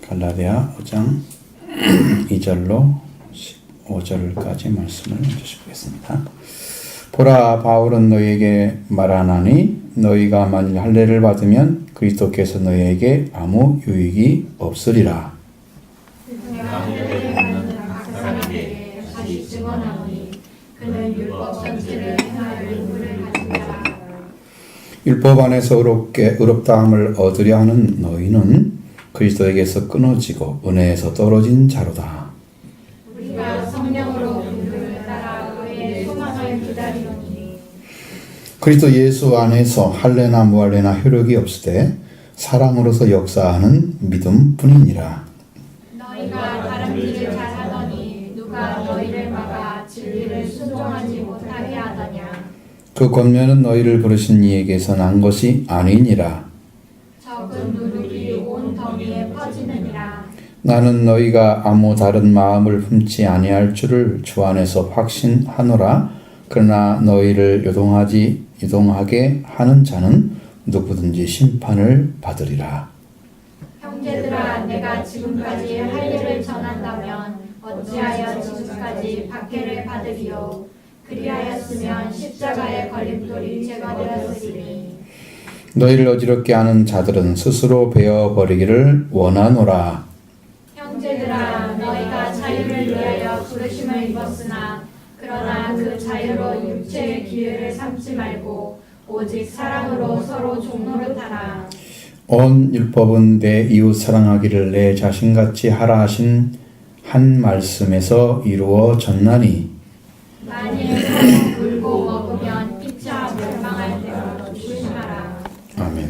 갈라디아 5장 2절로 15절까지 말씀을 주시겠습니다. 보라, 바울은 너희에게 말하나니 너희가 만일 할례를 받으면 그리스도께서 너희에게 아무 유익이 없으리라. 율법 안에서 의롭다함을 얻으려 하는 너희는 그리스도에게서 끊어지고 은혜에서 떨어진 자로다. 우리가 성령으로 그를 따라 그의 소망을 기다리노니 그리스도 예수 안에서 할례나 무할례나 효력이 없으되 사랑으로서 역사하는 믿음뿐이니라. 너희가 다른 일을 잘하더니 누가 너희를 막아 진리를 순종하지 못하게 하더냐. 그 권면은 너희를 부르신 이에게서 난 것이 아니니라. 적은 누룩이 온 덩이에 퍼지느니라. 나는 너희가 아무 다른 마음을 품지 아니할 줄을 주 안에서 확신하노라. 그러나 너희를 유동하게 하는 자는 누구든지 심판을 받으리라. 형제들아, 내가 지금까지 할례를 전한다면 어찌하여 지금까지 박해를 받으리요. 그리하였으면 십자가의 걸림돌이 제거되었으니 너희를 어지럽게 하는 자들은 스스로 베어버리기를 원하노라. 형제들아, 너희가 자유를 위하여 부르심을 입었으나 그러나 그 자유로 육체의 기회를 삼지 말고 오직 사랑으로 서로 종노릇하라. 온 율법은 내 이웃 사랑하기를 내 자신같이 하라 하신 한 말씀에서 이루어졌나니 만일 서로 물고 먹으면 피차 멸망할 때로 조심하라. 아멘.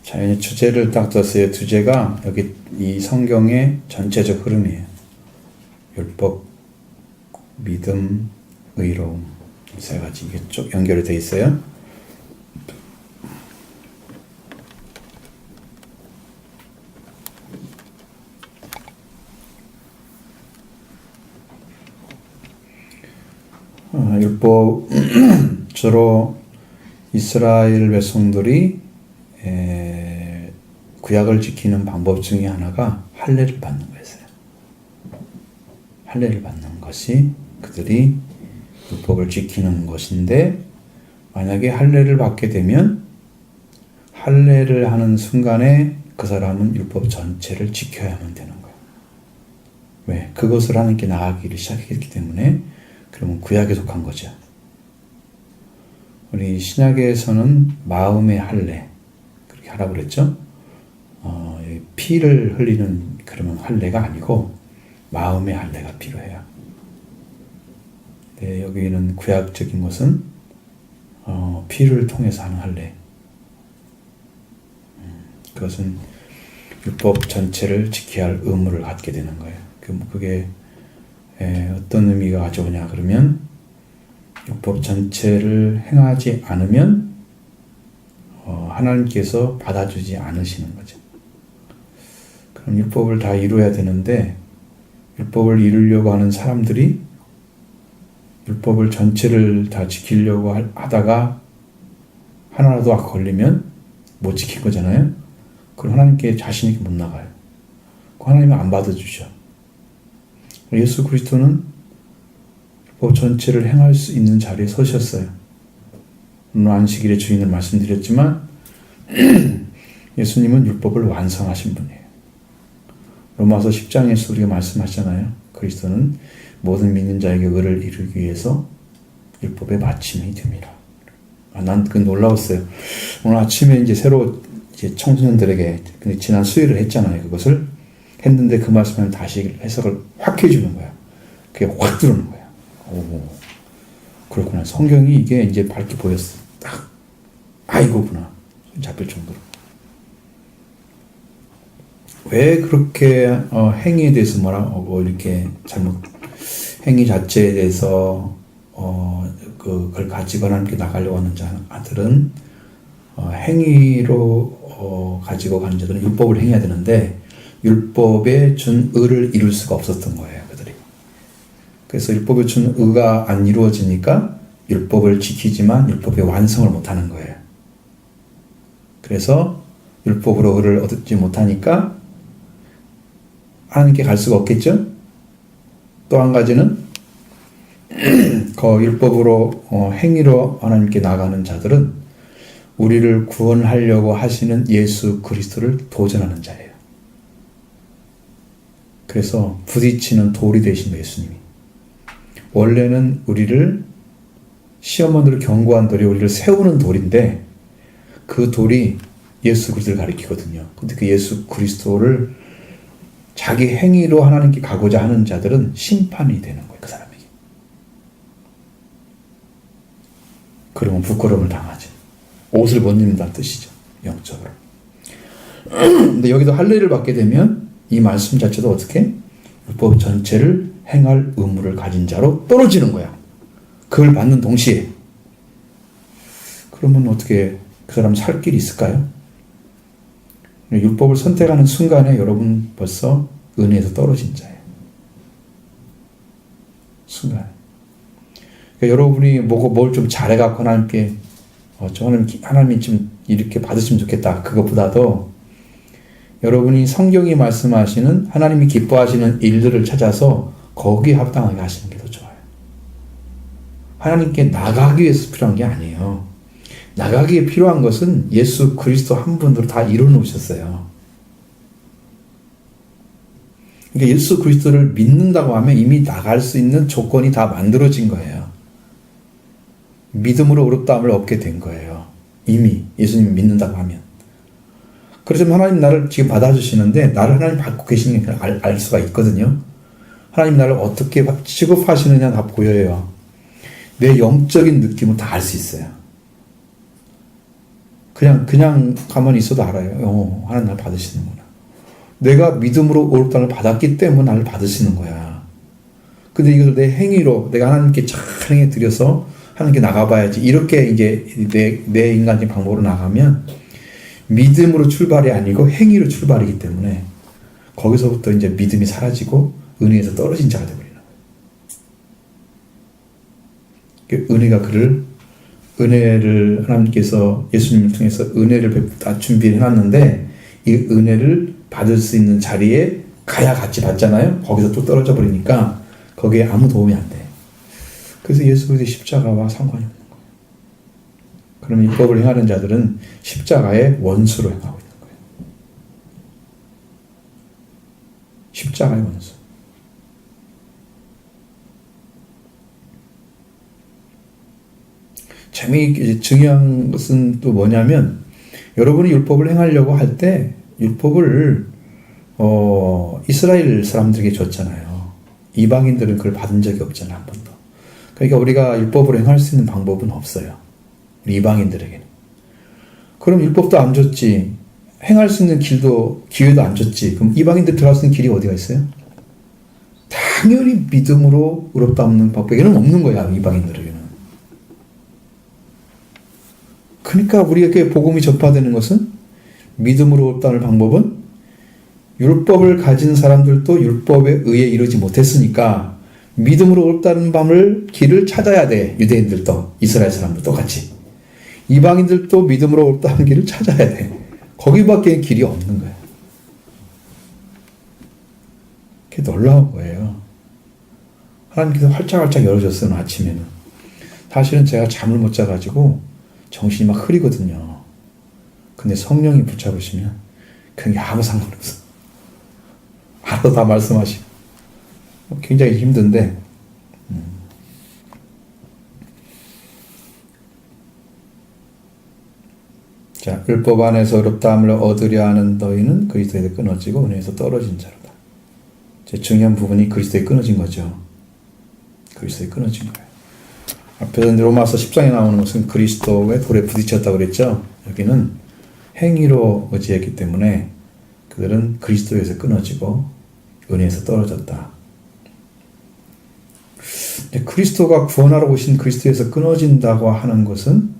자, 이제 주제를 딱 뒀어요. 주제가 여기 이 성경의 전체적 흐름이에요. 율법, 믿음, 의로움, 세 가지 이게 쭉 연결이 돼 있어요. 율법 주로 이스라엘 백성들이 구약을 지키는 방법 중에 하나가 할례를 받는 거였어요. 할례를 받는 것이 그들이 율법을 지키는 것인데, 만약에 할례를 받게 되면 할례를 하는 순간에 그 사람은 율법 전체를 지켜야만 되는 거예요. 왜? 그것을 하나님께 나아가기를 시작했기 때문에. 그러면 구약에 속한 거죠. 우리 신약에서는 마음의 할례 그렇게 하라고 그랬죠. 피를 흘리는 그러면 할례가 아니고 마음의 할례가 필요해요. 네, 여기는 구약적인 것은 피를 통해서 하는 할례. 그것은 율법 전체를 지켜야 할 의무를 갖게 되는 거예요. 그게 어떤 의미가 가져오냐 그러면 율법 전체를 행하지 않으면 하나님께서 받아주지 않으시는 거죠. 그럼 율법을 다 이루어야 되는데 율법을 이루려고 하는 사람들이 율법을 전체를 다 지키려고 하다가 하나라도 걸리면 못 지킨 거잖아요. 그럼 하나님께 자신 있게 못 나가요. 하나님은 안 받아주죠. 예수 그리스도는 율법 전체를 행할 수 있는 자리에 서셨어요. 오늘 안식일의 주인을 말씀드렸지만 예수님은 율법을 완성하신 분이에요. 로마서 10장에서 우리가 말씀하셨잖아요. 그리스도는 모든 믿는 자에게 의를 이루기 위해서 율법의 마침이 됩니다. 난 그건 놀라웠어요. 오늘 아침에 이제 새로 청소년들에게 지난 수요일을 했잖아요. 그것을 했는데 그 말씀을 다시 해석을 확 해주는 거야. 그게 확 들어오는 거야. 오, 그렇구나. 성경이 이게 이제 밝게 보였어. 딱, 이거구나. 잡힐 정도로. 왜 그렇게 행위에 대해서 이렇게 잘못 행위 자체에 대해서 그걸 가지고 하나님께 나가려고 하는 자들은 행위로 가지고 가는 자들은 율법을 행해야 되는데 율법에 준 의를 이룰 수가 없었던 거예요, 그들이. 그래서 율법에 준 의가 안 이루어지니까 율법을 지키지만 율법의 완성을 못하는 거예요. 그래서 율법으로 의를 얻지 못하니까 하나님께 갈 수가 없겠죠. 또 한 가지는 그 율법으로 행위로 하나님께 나가는 자들은 우리를 구원하려고 하시는 예수 그리스도를 도전하는 자예요. 그래서 부딪히는 돌이 되신 거예요, 예수님이. 원래는 우리를 시험원으로 경고한 돌이 우리를 세우는 돌인데 그 돌이 예수 그리스도를 가리키거든요. 근데 그 예수 그리스도를 자기 행위로 하나님께 가고자 하는 자들은 심판이 되는 거예요, 그 사람에게. 그러면 부끄러움을 당하지. 옷을 못 입는다는 뜻이죠, 영적으로. 근데 여기도 할례를 받게 되면 이 말씀 자체도 어떻게? 율법 전체를 행할 의무를 가진 자로 떨어지는 거야. 그걸 받는 동시에. 그러면 어떻게 그 사람 살 길이 있을까요? 율법을 선택하는 순간에 여러분 벌써 은혜에서 떨어진 자예요. 순간. 그러니까 여러분이 뭘 좀 잘해갖고 하나님께 하나님이 좀 이렇게 받으시면 좋겠다. 그것보다도 여러분이 성경이 말씀하시는 하나님이 기뻐하시는 일들을 찾아서 거기에 합당하게 하시는 게 더 좋아요. 하나님께 나가기 위해서 필요한 게 아니에요. 나가기에 필요한 것은 예수 그리스도 한 분으로 다 이루어놓으셨어요. 그러니까 예수 그리스도를 믿는다고 하면 이미 나갈 수 있는 조건이 다 만들어진 거예요. 믿음으로 의롭다함을 얻게 된 거예요. 이미 예수님 믿는다고 하면. 그래서 하나님 나를 지금 받아주시는데 나를 하나님 받고 계시는 게 알 수가 있거든요. 하나님 나를 어떻게 취급하시느냐 다 보여요. 내 영적인 느낌은 다 알 수 있어요. 그냥 가만히 있어도 알아요. 하나님 나를 받으시는구나. 내가 믿음으로 의롭다함을 받았기 때문에 나를 받으시는 거야. 근데 이걸 내 행위로 내가 하나님께 잘 행해 드려서 하나님께 나가봐야지. 이렇게 이제 내 인간적인 방법으로 나가면 믿음으로 출발이 아니고 행위로 출발이기 때문에 거기서부터 이제 믿음이 사라지고 은혜에서 떨어진 자가 되어버리는 거예요. 은혜가 은혜를 하나님께서 예수님을 통해서 은혜를 다 준비해 놨는데 이 은혜를 받을 수 있는 자리에 가야 같이 받잖아요. 거기서 또 떨어져 버리니까 거기에 아무 도움이 안 돼. 그래서 예수 그리스도의 십자가와 상관이 없는 거예요. 그럼 율법을 행하는 자들은 십자가의 원수로 행하고 있는 거예요. 십자가의 원수. 중요한 것은 또 뭐냐면 여러분이 율법을 행하려고 할 때 율법을 이스라엘 사람들에게 줬잖아요. 이방인들은 그걸 받은 적이 없잖아요. 한 번도. 그러니까 우리가 율법으로 행할 수 있는 방법은 없어요. 우리 이방인들에게는. 그럼 율법도 안 줬지. 행할 수 있는 기회도 안 줬지. 그럼 이방인들 들어갈 수 있는 길이 어디가 있어요? 당연히 믿음으로 의롭다 없는 법에게는 없는 거야. 이방인들에게는. 그러니까 우리에게 복음이 전파되는 것은 믿음으로 의롭다는 방법은 율법을 가진 사람들도 율법에 의해 이루지 못했으니까 믿음으로 의롭다는 길을 찾아야 돼. 유대인들도 이스라엘 사람들도 같이. 이방인들도 믿음으로 의롭다는 길을 찾아야 돼. 거기밖에 길이 없는 거예요. 그게 놀라운 거예요. 하나님께서 활짝활짝 열어줬어요. 아침에는. 사실은 제가 잠을 못 자가지고 정신이 막 흐리거든요. 근데 성령이 붙잡으시면 그게 아무 상관없어. 알아서 다 말씀하시고. 굉장히 힘든데 자, 율법 안에서 의롭다함을 얻으려 하는 너희는 그리스도에 끊어지고 은혜에서 떨어진 자로다. 제 중요한 부분이 그리스도에 끊어진 거죠. 그리스도에 끊어진 거예요. 앞에서 로마서 10장에 나오는 것은 그리스도의 돌에 부딪혔다고 그랬죠. 여기는 행위로 의지했기 때문에 그들은 그리스도에서 끊어지고 은혜에서 떨어졌다. 그리스도가 구원하러 오신 그리스도에서 끊어진다고 하는 것은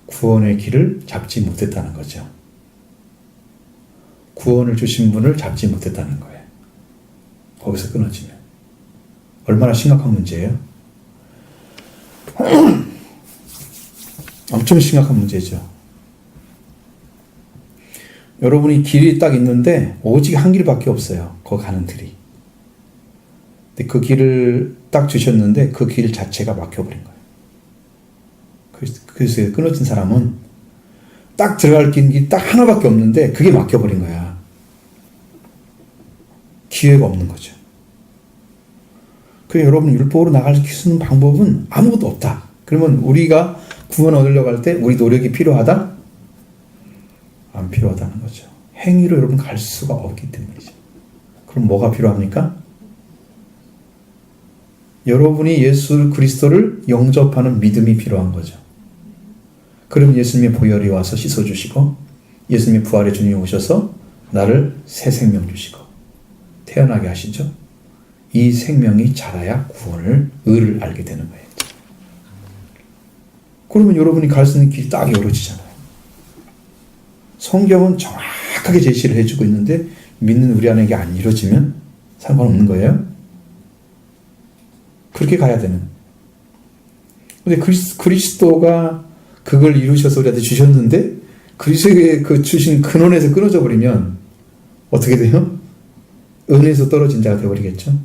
구원의 길을 잡지 못했다는 거죠. 구원을 주신 분을 잡지 못했다는 거예요. 거기서 끊어지면. 얼마나 심각한 문제예요? 엄청 심각한 문제죠. 여러분이 길이 딱 있는데 오직 한 길밖에 없어요. 거기 가는 길이. 근데 그 길을 딱 주셨는데 그 길 자체가 막혀버린 거예요. 그래서 끊어진 사람은 딱 들어갈 길이 딱 하나밖에 없는데 그게 막혀버린 거야. 기회가 없는 거죠. 그래서 여러분 율법으로 나갈 수 있는 방법은 아무것도 없다. 그러면 우리가 구원 얻으려고 할 때 우리 노력이 필요하다? 안 필요하다는 거죠. 행위로 여러분 갈 수가 없기 때문이죠. 그럼 뭐가 필요합니까? 여러분이 예수 그리스도를 영접하는 믿음이 필요한 거죠. 그럼 예수님의 보혈이 와서 씻어주시고 예수님의 부활의 주님이 오셔서 나를 새 생명 주시고 태어나게 하시죠. 이 생명이 자라야 구원을 의를 알게 되는 거예요. 그러면 여러분이 갈 수 있는 길이 딱 열어지잖아요. 성경은 정확하게 제시를 해주고 있는데 믿는 우리 안에 이게 안 이루어지면 상관없는 거예요. 그렇게 가야 되는. 근데 그리스도가 그걸 이루셔서 우리한테 주셨는데 그리스도의 그 주신 근원에서 끊어져 버리면 어떻게 돼요? 은혜에서 떨어진 자가 되어버리겠죠.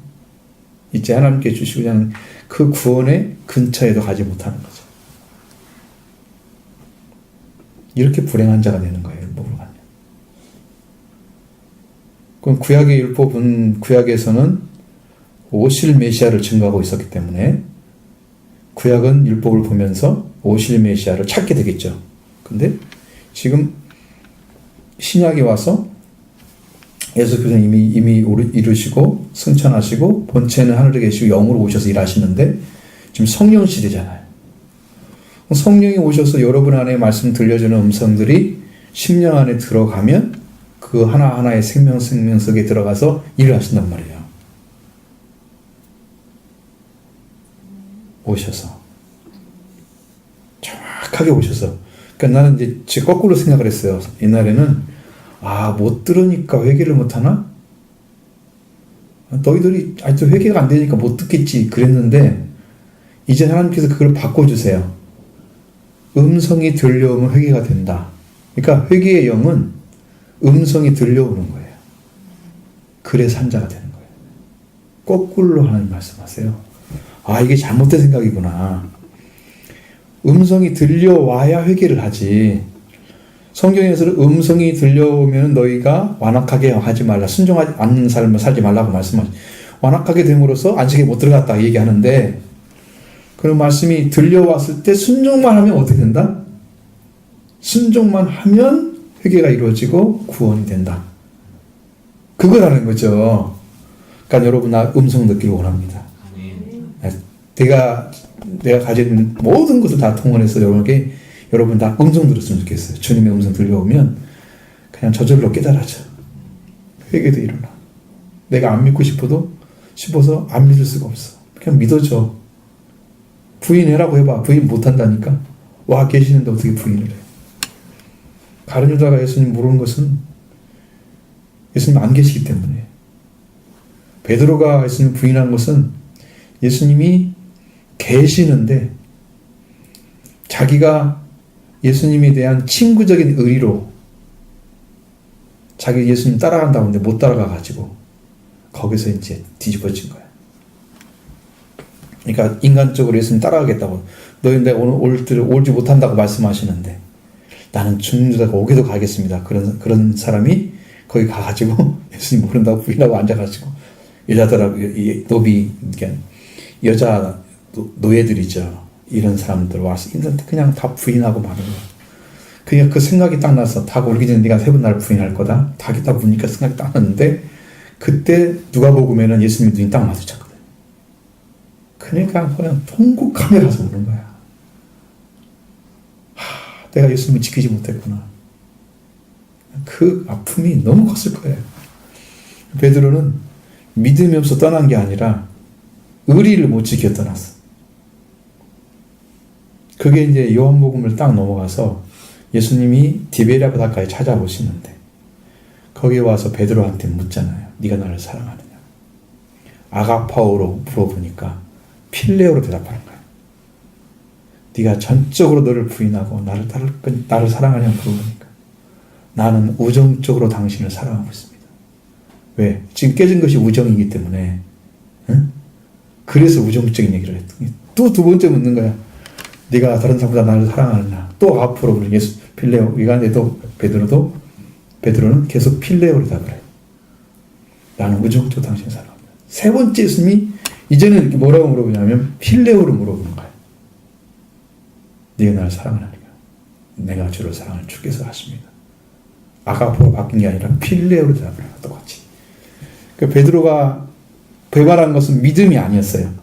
이제 하나님께 주시고자 하는 그 구원의 근처에도 가지 못하는 거죠. 이렇게 불행한 자가 되는 거예요. 율법으로 가면. 그럼 구약의 율법은 구약에서는 오실 메시아를 증거하고 있었기 때문에 구약은 율법을 보면서 오실 메시아를 찾게 되겠죠. 근데 지금 신약이 와서 예수께서 이미 이루시고 승천하시고 본체는 하늘에 계시고 영으로 오셔서 일하시는데 지금 성령 시대잖아요. 성령이 오셔서 여러분 안에 말씀 들려주는 음성들이 10년 안에 들어가면 그 하나하나의 생명 속에 들어가서 일을 하신단 말이에요. 오셔서 정확하게 오셔서. 그러니까 나는 이제 제 거꾸로 생각을 했어요. 옛날에는 못 들으니까 회개를 못하나? 너희들이 아직도 회개가 안 되니까 못 듣겠지 그랬는데 이제 하나님께서 그걸 바꿔주세요. 음성이 들려오면 회개가 된다. 그러니까 회개의 영은 음성이 들려오는 거예요. 그래서 한 자가 되는 거예요. 거꾸로 하나님 말씀하세요. 이게 잘못된 생각이구나. 음성이 들려와야 회개를 하지. 성경에서는 음성이 들려오면 너희가 완악하게 하지 말라. 순종하지 않는 삶을 살지 말라고 말씀하시죠. 완악하게 됨으로써 안식에 못 들어갔다 얘기하는데 그런 말씀이 들려왔을 때 순종만 하면 어떻게 된다? 순종만 하면 회개가 이루어지고 구원이 된다. 그거라는 거죠. 그러니까 여러분 나 음성 듣기를 원합니다. 내가 가진 모든 것을 다 통원해서 여러분 다 음성 들었으면 좋겠어요. 주님의 음성 들려오면 그냥 저절로 깨달아져. 회개도 일어나. 내가 안 믿고 싶어서 안 믿을 수가 없어. 그냥 믿어줘. 부인해라고 해봐. 부인 못한다니까. 와 계시는데 어떻게 부인을 해. 가룟 유다가 예수님 모르는 것은 예수님 안 계시기 때문에. 베드로가 예수님 부인한 것은 예수님이 계시는데 자기가 예수님에 대한 친구적인 의리로 자기 예수님 따라간다고 하는데 못 따라가가지고 거기서 이제 뒤집어진 거야. 그러니까 인간적으로 예수님 따라가겠다고 너희 내가 오늘 올지 못한다고 말씀하시는데 나는 죽는 자가 오게도 가겠습니다. 그런 사람이 거기 가가지고 예수님 모른다고 부인하고 앉아가지고 여자들하고 그러니까 여자 노예들이죠. 이런 사람들 와서 그냥 다 부인하고 마는 거야. 그냥 그 생각이 딱 나서 닭 울기 전에 네가 세 번 나를 부인할 거다. 닭이 딱 우니까 생각이 딱 났는데 그때 누가복음에는 예수님 눈이 딱 마주쳤거든. 그러니까 그냥 통곡하며 가서 우는 거야. 내가 예수님을 지키지 못했구나. 그 아픔이 너무 컸을 거예요. 베드로는 믿음이 없어 떠난 게 아니라 의리를 못 지켜 떠났어. 그게 이제 요한복음을 딱 넘어가서 예수님이 디베리아 바닷가에 찾아오시는데 거기에 와서 베드로한테 묻잖아요. 네가 나를 사랑하느냐. 아가파오로 물어보니까 필레오로 대답하는 거야. 네가 전적으로 너를 부인하고 나를 사랑하냐고 물어보니까 나는 우정적으로 당신을 사랑하고 있습니다. 왜? 지금 깨진 것이 우정이기 때문에. 응? 그래서 우정적인 얘기를 했더니 또 두 번째 묻는 거야. 네가 다른 사람보다 나를 사랑하느냐. 또 앞으로 그런 예수 필레오 이간에도 베드로는 계속 필레오로 답을 해요. 나는 우정적으로 당신을 사랑합니다. 세 번째 예수님이 이제는 이렇게 뭐라고 물어보냐면 필레오로 물어보는 거예요. 네가 나를 사랑하느냐. 내가 주를 사랑하는 주께서 하십니다. 아가포가 바뀐 게 아니라 필레오로 대답을 해요. 똑같이. 그 베드로가 배반한 것은 믿음이 아니었어요.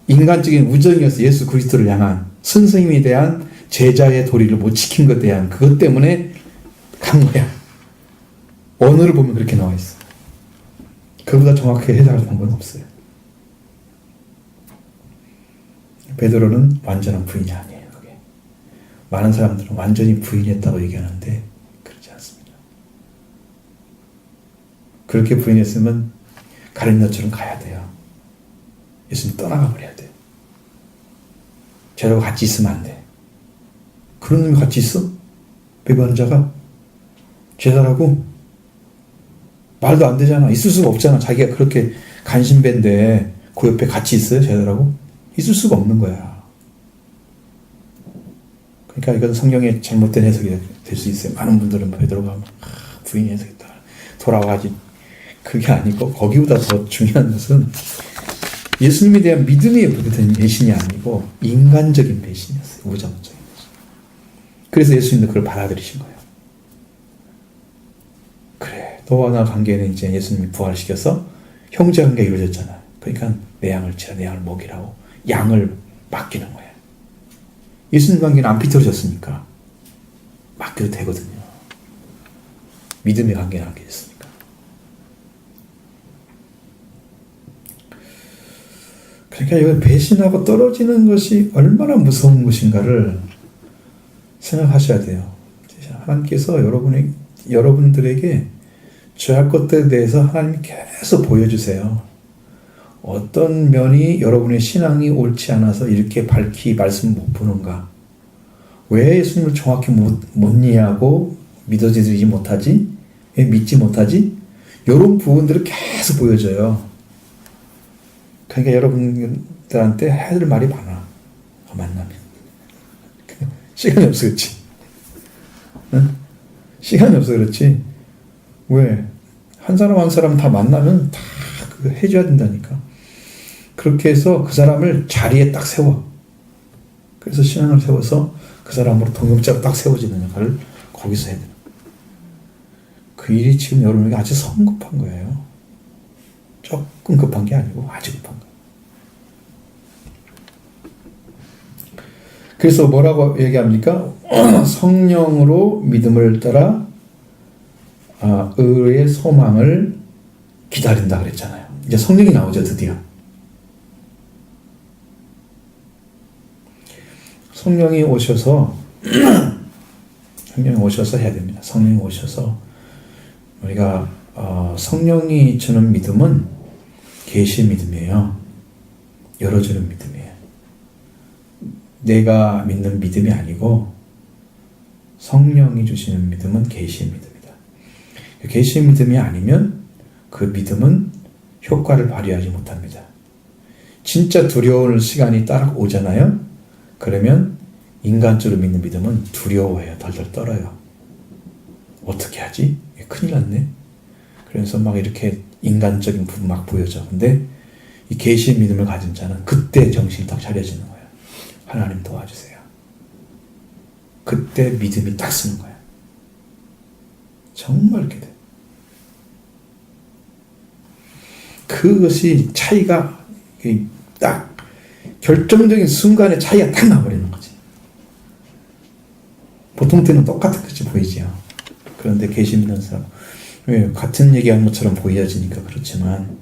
인간적인 우정이었어요. 예수 그리스도를 향한 선생님에 대한 제자의 도리를 못 지킨 것에 대한 그것 때문에 간 거야. 언어를 보면 그렇게 나와 있어. 그보다 정확하게 해석할 방법은 없어요. 베드로는 완전한 부인이 아니에요. 그게. 많은 사람들은 완전히 부인했다고 얘기하는데 그렇지 않습니다. 그렇게 부인했으면 가룟너처럼 가야 돼요. 예수님 떠나가 버려야 돼요. 쟤하고 같이 있으면 안 돼. 그런 놈이 같이 있어? 배반한 자가? 제자라고? 말도 안 되잖아. 있을 수가 없잖아. 자기가 그렇게 간신배인데 그 옆에 같이 있어요? 제자라고? 있을 수가 없는 거야. 그러니까 이건 성경의 잘못된 해석이 될 수 있어요. 많은 분들은 베드로가 부인이 해석했다. 돌아와야지. 그게 아니고 거기보다 더 중요한 것은 예수님에 대한 믿음의 배신이 아니고 인간적인 배신이었어요. 우정적인 배신. 그래서 예수님도 그걸 받아들이신 거예요. 그래, 너와 나 관계는 이제 예수님이 부활시켜서 형제 관계가 이루어졌잖아요. 그러니까 내 양을 치라, 내 양을 먹이라고 양을 맡기는 거예요. 예수님 관계는 안 비틀어졌으니까 맡겨도 되거든요. 믿음의 관계는 안 깨졌으니까. 그러니까 이걸 배신하고 떨어지는 것이 얼마나 무서운 것인가를 생각하셔야 돼요. 하나님께서 여러분들에게 죄할 것들에 대해서 하나님이 계속 보여주세요. 어떤 면이 여러분의 신앙이 옳지 않아서 이렇게 밝히 말씀 못 보는가? 왜 예수님을 정확히 못 이해하고 믿어지지 못하지? 왜 믿지 못하지? 이런 부분들을 계속 보여줘요. 그러니까 여러분들한테 해야 될 말이 많아. 만나면. 시간이 없어 그렇지. 응? 시간이 없어 그렇지. 왜? 한 사람 한 사람 다 만나면 다 그거 해줘야 된다니까. 그렇게 해서 그 사람을 자리에 딱 세워. 그래서 신앙을 세워서 그 사람으로 동역자로 딱 세워지는 역할을 거기서 해야 돼. 그 일이 지금 여러분에게 아주 성급한 거예요. 조금 급한 게 아니고 아주 급한 거예요. 그래서 뭐라고 얘기합니까? 성령으로 믿음을 따라 의의 소망을 기다린다 그랬잖아요. 이제 성령이 나오죠, 드디어. 성령이 오셔서 해야 됩니다. 성령이 오셔서 우리가 성령이 주는 믿음은 계시의 믿음이에요. 열어주는 믿음이에요. 내가 믿는 믿음이 아니고 성령이 주시는 믿음은 계시의 믿음이다. 계시의 믿음이 아니면 그 믿음은 효과를 발휘하지 못합니다. 진짜 두려울 시간이 딱 오잖아요. 그러면 인간적으로 믿는 믿음은 두려워해요. 덜덜 떨어요. 어떻게 하지? 큰일 났네. 그래서 막 이렇게 인간적인 부분 막 보여져. 근데 이 계시의 믿음을 가진 자는 그때 정신이 딱 차려지는 거예요. 하나님 도와주세요. 그때 믿음이 딱 쓰는 거예요. 정말 이렇게 돼. 그것이 차이가 딱 결정적인 순간에 차이가 딱 나버리는 거지. 보통 때는 똑같은 것이 보이지요. 그런데 계시 믿는 사람 같은 얘기하는 것처럼 보여지니까 그렇지만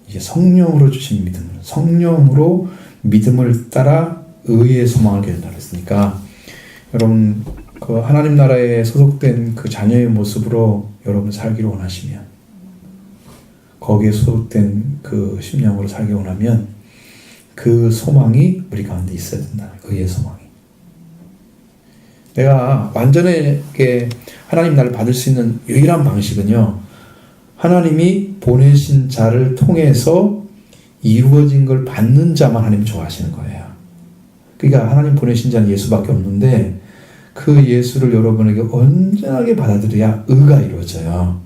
이제 성령으로 주신 믿음, 성령으로 믿음을 따라 의의 소망을 기다린다고 했으니까 여러분 그 하나님 나라에 소속된 그 자녀의 모습으로 여러분 살기를 원하시면 거기에 소속된 그 심령으로 살기 원하면 그 소망이 우리 가운데 있어야 된다. 의의 소망이. 내가 완전하게 하나님 나를 받을 수 있는 유일한 방식은요, 하나님이 보내신 자를 통해서 이루어진 걸 받는 자만 하나님 좋아하시는 거예요. 그러니까 하나님 보내신 자는 예수밖에 없는데 그 예수를 여러분에게 온전하게 받아들여야 의가 이루어져요.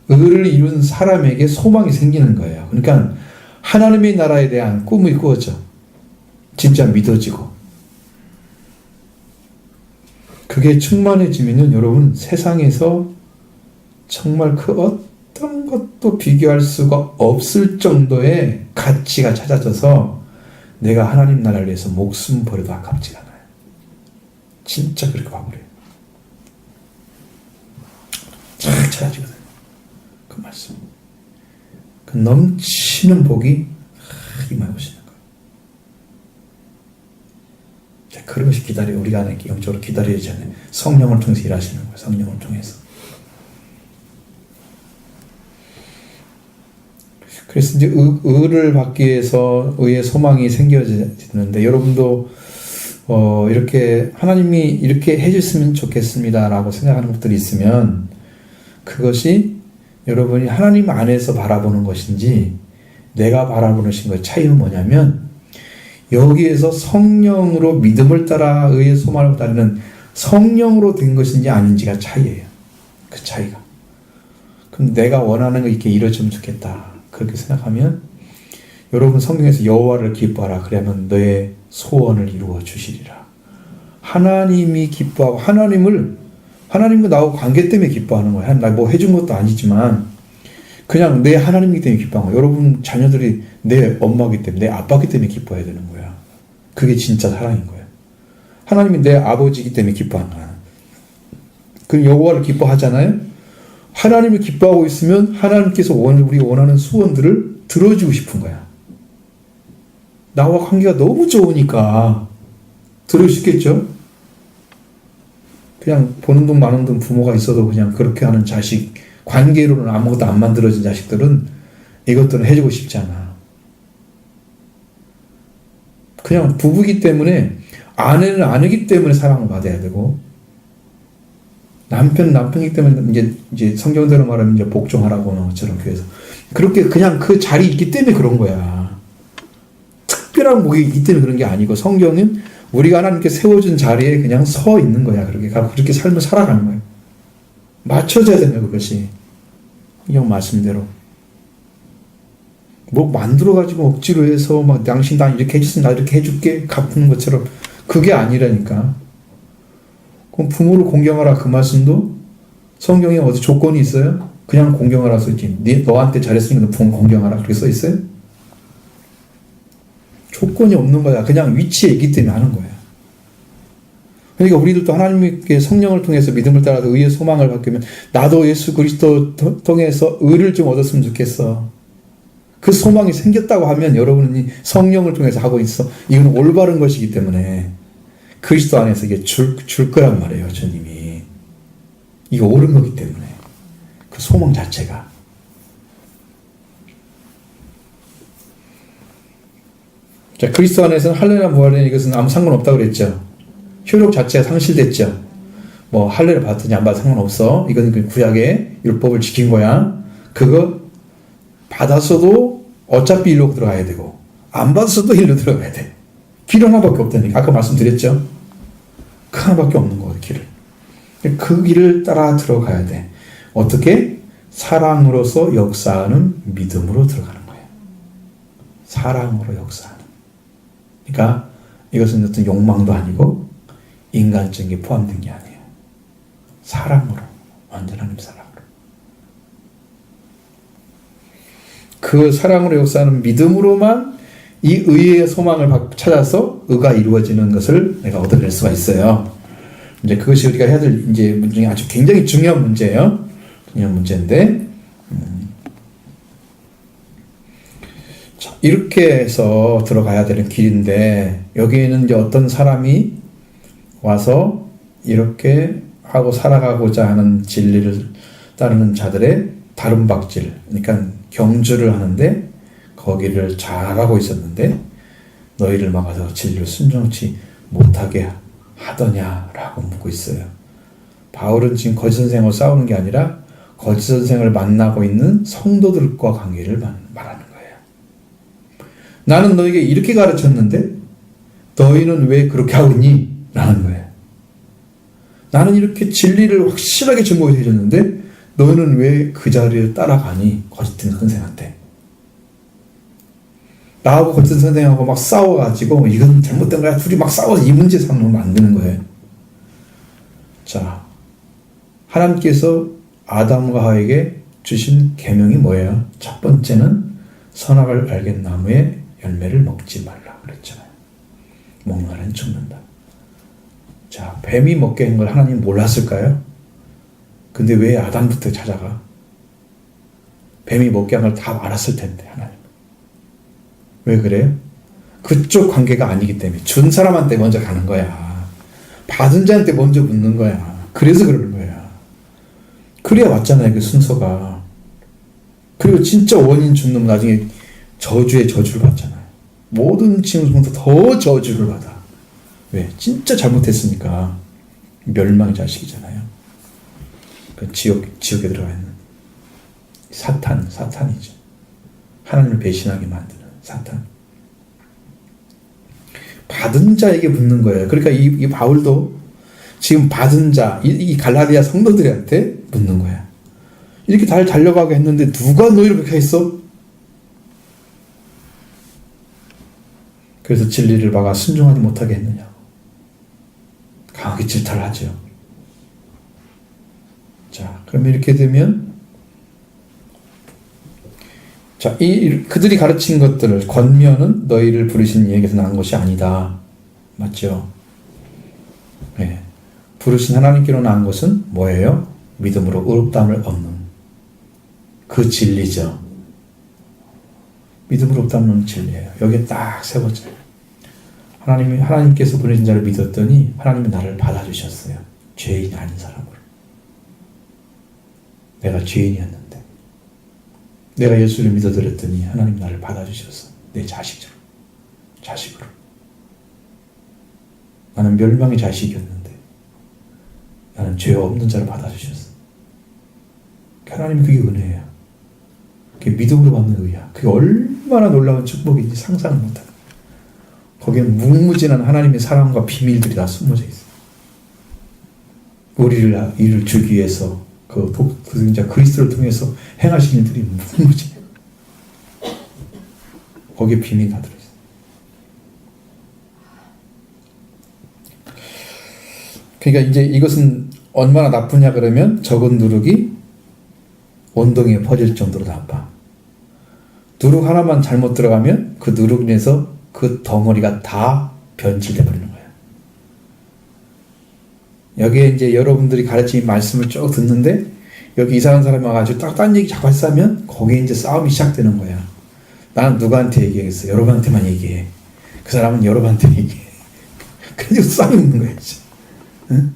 의를 이룬 사람에게 소망이 생기는 거예요. 그러니까 하나님의 나라에 대한 꿈이 꾸어져. 진짜 믿어지고. 그게 충만해지면은 여러분 세상에서 정말 그 어떤 것도 비교할 수가 없을 정도의 가치가 찾아져서 내가 하나님 나라를 위해서 목숨 버려도 아깝지가 않아요. 진짜 그렇게 봐버려요. 잘 찾아지거든요. 그 말씀. 그 넘치는 복이 임하여 오시는 거예요. 그런 것이 우리가 영적으로 기다려야 되잖아요. 성령을 통해서 일하시는 거예요. 성령을 통해서. 그래서 이제 의를 받기 위해서 의의 소망이 생겨지는데, 여러분도 이렇게 하나님이 이렇게 해줬으면 좋겠습니다라고 생각하는 것들이 있으면 그것이 여러분이 하나님 안에서 바라보는 것인지 내가 바라보는 것의 차이는 뭐냐면, 여기에서 성령으로 믿음을 따라 의의 소망을 따르는 성령으로 된 것인지 아닌지가 차이예요. 그 차이가. 그럼 내가 원하는 거 이렇게 이루어지면 좋겠다. 그렇게 생각하면 여러분 성경에서 여호와를 기뻐하라. 그러면 너의 소원을 이루어 주시리라. 하나님이 기뻐하고 하나님과 나하고 관계 때문에 기뻐하는 거야. 나 뭐 해준 것도 아니지만 그냥 내 하나님이기 때문에 기뻐하는 거야. 여러분 자녀들이 내 엄마기 때문에, 내 아빠기 때문에 기뻐해야 되는 거야. 그게 진짜 사랑인 거야. 하나님이 내 아버지이기 때문에 기뻐하는 거야. 그럼 여호와를 기뻐하잖아요. 하나님을 기뻐하고 있으면 하나님께서 우리 원하는 소원들을 들어주고 싶은 거야. 나와 관계가 너무 좋으니까 들어주시겠죠? 그냥 보는 돈 마는 돈 부모가 있어도 그냥 그렇게 하는 자식, 관계로는 아무것도 안 만들어진 자식들은 이것들은 해주고 싶지 않아. 그냥 부부이기 때문에, 아내는 아내이기 때문에 사랑을 받아야 되고, 남편이기 때문에 이제 성경대로 말하면 이제 복종하라고 저런 교회에서 그렇게 그냥 그 자리에 있기 때문에 그런 거야. 특별한 목이 있기 때문에 그런 게 아니고, 성경은 우리가 하나님께 세워준 자리에 그냥 서 있는 거야. 그렇게 삶을 살아가는 거야. 맞춰져야 되는 거야, 그것이. 성경 말씀대로. 뭐 만들어가지고 억지로 해서 막 당신 나 이렇게 해줬으면 나 이렇게 해줄게 갚는 것처럼 그게 아니라니까. 그럼 부모를 공경하라 그 말씀도 성경에 어디 조건이 있어요? 그냥 공경하라 써있지. 너한테 잘했으니까 너 부모 공경하라 그렇게 써있어요? 조건이 없는 거야. 그냥 위치에 있기 때문에 하는 거야. 그러니까 우리들도 하나님께 성령을 통해서 믿음을 따라서 의의 소망을 받게 되면 나도 예수 그리스도 통해서 의를 좀 얻었으면 좋겠어. 그 소망이 생겼다고 하면 여러분이 성령을 통해서 하고 있어. 이건 올바른 것이기 때문에 그리스도 안에서 이게 줄 거란 말이에요, 주님이. 이게 옳은 거기 때문에. 그 소망 자체가. 자, 그리스도 안에서는 할례나 부활이나 이것은 아무 상관없다고 그랬죠. 효력 자체가 상실됐죠. 뭐 할례를 받았더니 안 받아도 상관없어. 이건 그 구약의 율법을 지킨 거야. 그거 받았어도 어차피 일로 들어가야 되고 안 받았어도 일로 들어가야 돼. 길 하나밖에 없다니까. 아까 말씀드렸죠. 그 하나밖에 없는 거예요, 길을. 그 길을 따라 들어가야 돼. 어떻게? 사랑으로서 역사하는 믿음으로 들어가는 거예요. 사랑으로 역사하는. 그러니까 이것은 어떤 욕망도 아니고 인간적인 게 포함된 게 아니에요. 사랑으로, 완전 하나님 사랑으로. 그 사랑으로 역사하는 믿음으로만 이 의의 소망을 찾아서 의가 이루어지는 것을 내가 얻어낼 수가 있어요. 이제 그것이 우리가 해야 될 이제 문제 중에 아주 굉장히 중요한 문제예요. 중요한 문제인데, 자, 이렇게 해서 들어가야 되는 길인데, 여기에는 이제 어떤 사람이 와서 이렇게 하고 살아가고자 하는 진리를 따르는 자들의 다름박질, 그러니까 경주를 하는데 거기를 잘하고 있었는데 너희를 막아서 진리를 순종치 못하게 하더냐라고 묻고 있어요. 바울은 지금 거짓 선생하고 싸우는 게 아니라 거짓 선생을 만나고 있는 성도들과 관계를 말하는 거예요. 나는 너에게 이렇게 가르쳤는데 너희는 왜 그렇게 하고 있니? 라는 거예요. 나는 이렇게 진리를 확실하게 증거해 드렸는데 너희는 왜 그 자리를 따라가니? 거짓된 선생한테. 나하고 거짓된 선생하고 막 싸워가지고 이건 잘못된 거야. 둘이 막 싸워서 이 문제 삼으면 안 되는 거예요. 자, 하나님께서 아담과 하와에게 주신 계명이 뭐예요? 첫 번째는 선악을 알겠는 나무의 열매를 먹지 말라 그랬잖아요. 먹는 날은 죽는다. 자, 뱀이 먹게 한 걸 하나님 몰랐을까요? 근데 왜 아담부터 찾아가? 뱀이 먹게 한 걸 다 알았을 텐데 하나님. 왜 그래요? 그쪽 관계가 아니기 때문에 준 사람한테 먼저 가는 거야. 받은 자한테 먼저 묻는 거야. 그래서 그러는 거야. 그래야 맞잖아요, 그 순서가. 그리고 진짜 원인 준 놈 나중에 저주의 저주를 받잖아요. 모든 친구들보다 더 저주를 받아. 왜? 진짜 잘못했으니까. 멸망의 자식이잖아요. 그 지옥에 들어가 있는 사탄이죠. 하나님을 배신하게 만드는 사탄. 받은 자에게 묻는 거예요. 그러니까 이 바울도 지금 받은 자, 이 갈라디아 성도들한테 묻는 거야. 이렇게 잘 달려가게 했는데 누가 너희를 그렇게 했어? 그래서 진리를 막아 순종하지 못하게 했느냐. 강하게 질타를 하죠. 자, 그럼 이렇게 되면 자, 그들이 가르친 것들을 권면은 너희를 부르신 이에게서 난 것이 아니다. 맞죠? 네. 부르신 하나님께로 난 것은 뭐예요? 믿음으로 의롭다함을 얻는 그 진리죠. 믿음으로 의롭다함을 얻는 진리예요. 여기에 딱 세 번째. 하나님께서 보내신 자를 믿었더니 하나님이 나를 받아주셨어요. 죄인이 아닌 사람으로. 내가 죄인이었는데 내가 예수를 믿어드렸더니 하나님 나를 받아주셨어. 내 자식으로. 나는 멸망의 자식이었는데 나는 죄 없는 자를 받아주셨어. 하나님이 그게 은혜예요. 그게 믿음으로 받는 의야. 그게 얼마나 놀라운 축복인지 상상을 못하는. 거기에 무궁무진한 하나님의 사랑과 비밀들이 다 숨어져 있어. 우리를 이를 주기 위해서 그 독생자 그리스도를 통해서 행하신 일들이 무궁무진해요. 거기에 비밀이 다 들어있어요. 그러니까 이제 이것은 얼마나 나쁘냐 그러면 적은 누룩이 온덩이에 퍼질 정도로 나빠. 누룩 하나만 잘못 들어가면 그 누룩 인해서 그 덩어리가 다 변질돼 버리는 거예요. 여기에 이제 여러분들이 가르친 말씀을 쭉 듣는데 여기 이상한 사람이 와가지고 딱 딴 얘기 자꾸 하면 거기에 이제 싸움이 시작되는 거야. 나는 누구한테 얘기했어? 여러분한테만 얘기해. 그 사람은 여러분한테 얘기해. 그래서 싸움이 있는 거야, 이제. 응?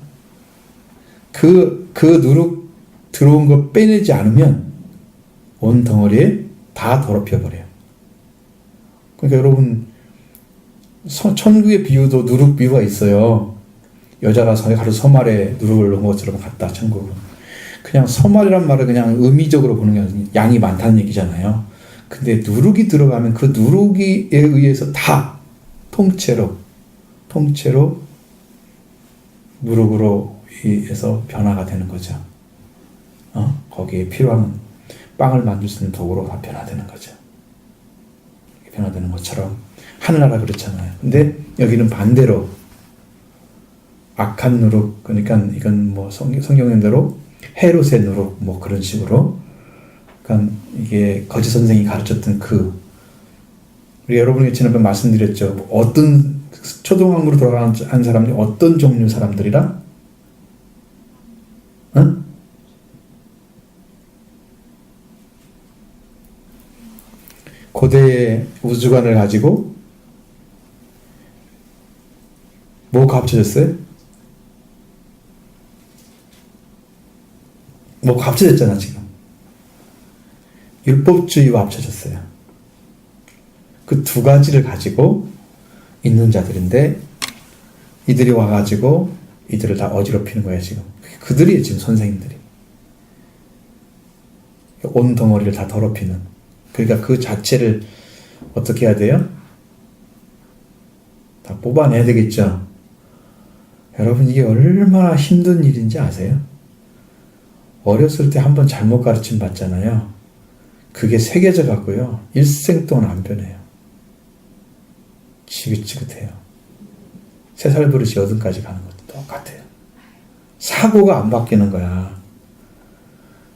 그 누룩 들어온 거 빼내지 않으면 온 덩어리에 다 더럽혀 버려요. 그러니까 여러분 천국의 비유도 누룩 비유가 있어요. 여자가 가로 서말에 누룩을 넣은 것처럼 같다. 천국은 그냥 서말이란 말을 그냥 의미적으로 보는 게 아니라 양이 많다는 얘기잖아요. 근데 누룩이 들어가면 그 누룩에 의해서 다 통째로 누룩으로 해서 변화가 되는 거죠. 거기에 필요한 빵을 만들 수 있는 도구로 다 변화되는 거죠. 변화되는 것처럼 하늘나라 그렇잖아요. 근데 여기는 반대로 악한 누룩, 그러니까 이건 뭐 성경님대로 헤롯의 누룩 뭐 그런 식으로, 그러니까 이게 거짓 선생이 가르쳤던 우리 여러분에게 지난번 말씀드렸죠. 어떤 초등학교로 돌아간 사람들이 어떤 종류 사람들이라? 응? 고대의 우주관을 가지고 뭐가 합쳐졌어요? 뭐가 합쳐졌잖아 지금. 율법주의와 합쳐졌어요. 그 두 가지를 가지고 있는 자들인데 이들이 와가지고 이들을 다 어지럽히는 거예요, 지금. 그들이에요, 지금 선생님들이. 온 덩어리를 다 더럽히는. 그러니까 그 자체를 어떻게 해야 돼요? 다 뽑아내야 되겠죠. 여러분, 이게 얼마나 힘든 일인지 아세요? 어렸을 때 한번 잘못 가르침 받잖아요. 그게 새겨져 갖고요, 일생 동안 안 변해요. 지긋지긋해요. 3살 버릇이 8까지 가는 것도 똑같아요. 사고가 안 바뀌는 거야.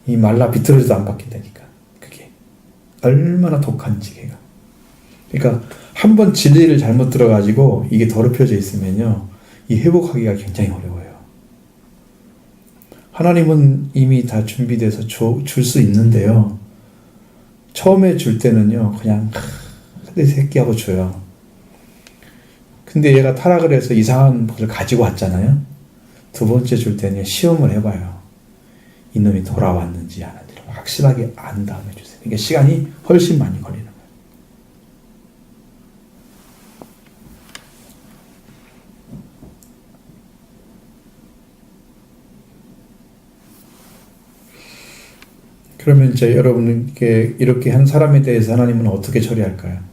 이 말라 비틀어져도 안 바뀐다니까. 그게 얼마나 독한지 걔가. 그러니까 한번 진리를 잘못 들어가지고 이게 더럽혀져 있으면요, 이 회복하기가 굉장히 어려워요. 하나님은 이미 다 준비돼서 줄 수 있는데요, 처음에 줄 때는요, 그냥 내 새끼하고 줘요. 근데 얘가 타락을 해서 이상한 것을 가지고 왔잖아요. 두 번째 줄 때는 시험을 해봐요. 이놈이 돌아왔는지 안 왔는지 확실하게 안 다음에 주세요. 그러니까 시간이 훨씬 많이 걸리는 거예요. 그러면 이제 여러분께 이렇게 한 사람에 대해서 하나님은 어떻게 처리할까요?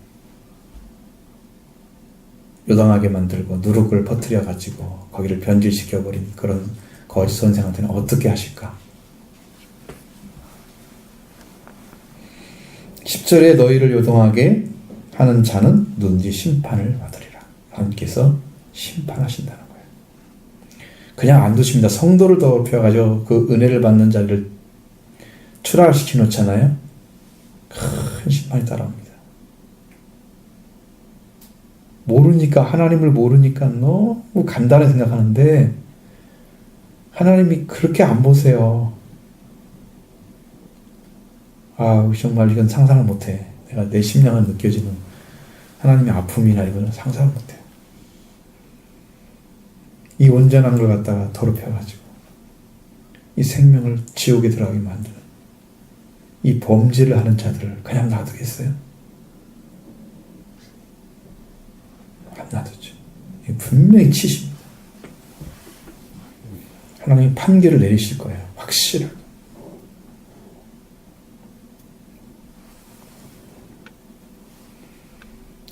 요당하게 만들고 누룩을 퍼뜨려 가지고 거기를 변질시켜버린 그런 거짓 선생한테는 어떻게 하실까? 10절에 너희를 요동하게 하는 자는 누군지 심판을 받으리라. 하나님께서 심판하신다는 거예요. 그냥 안 두십니다. 성도를 더럽혀가지고 그 은혜를 받는 자를 추락시켜 놓잖아요. 큰 심판이 따라옵니다. 모르니까, 하나님을 모르니까 너무 간단하게 생각하는데 하나님이 그렇게 안 보세요. 아, 정말 이건 상상을 못해. 내가 내 심령을 느껴지는 하나님의 아픔이나 이거는 상상을 못해요. 이 온전한 걸 갖다가 더럽혀가지고 이 생명을 지옥에 들어가게 만드는 이 범죄를 하는 자들을 그냥 놔두겠어요? 안 놔두죠. 분명히 치십니다. 하나님이 판결을 내리실 거예요. 확실하게.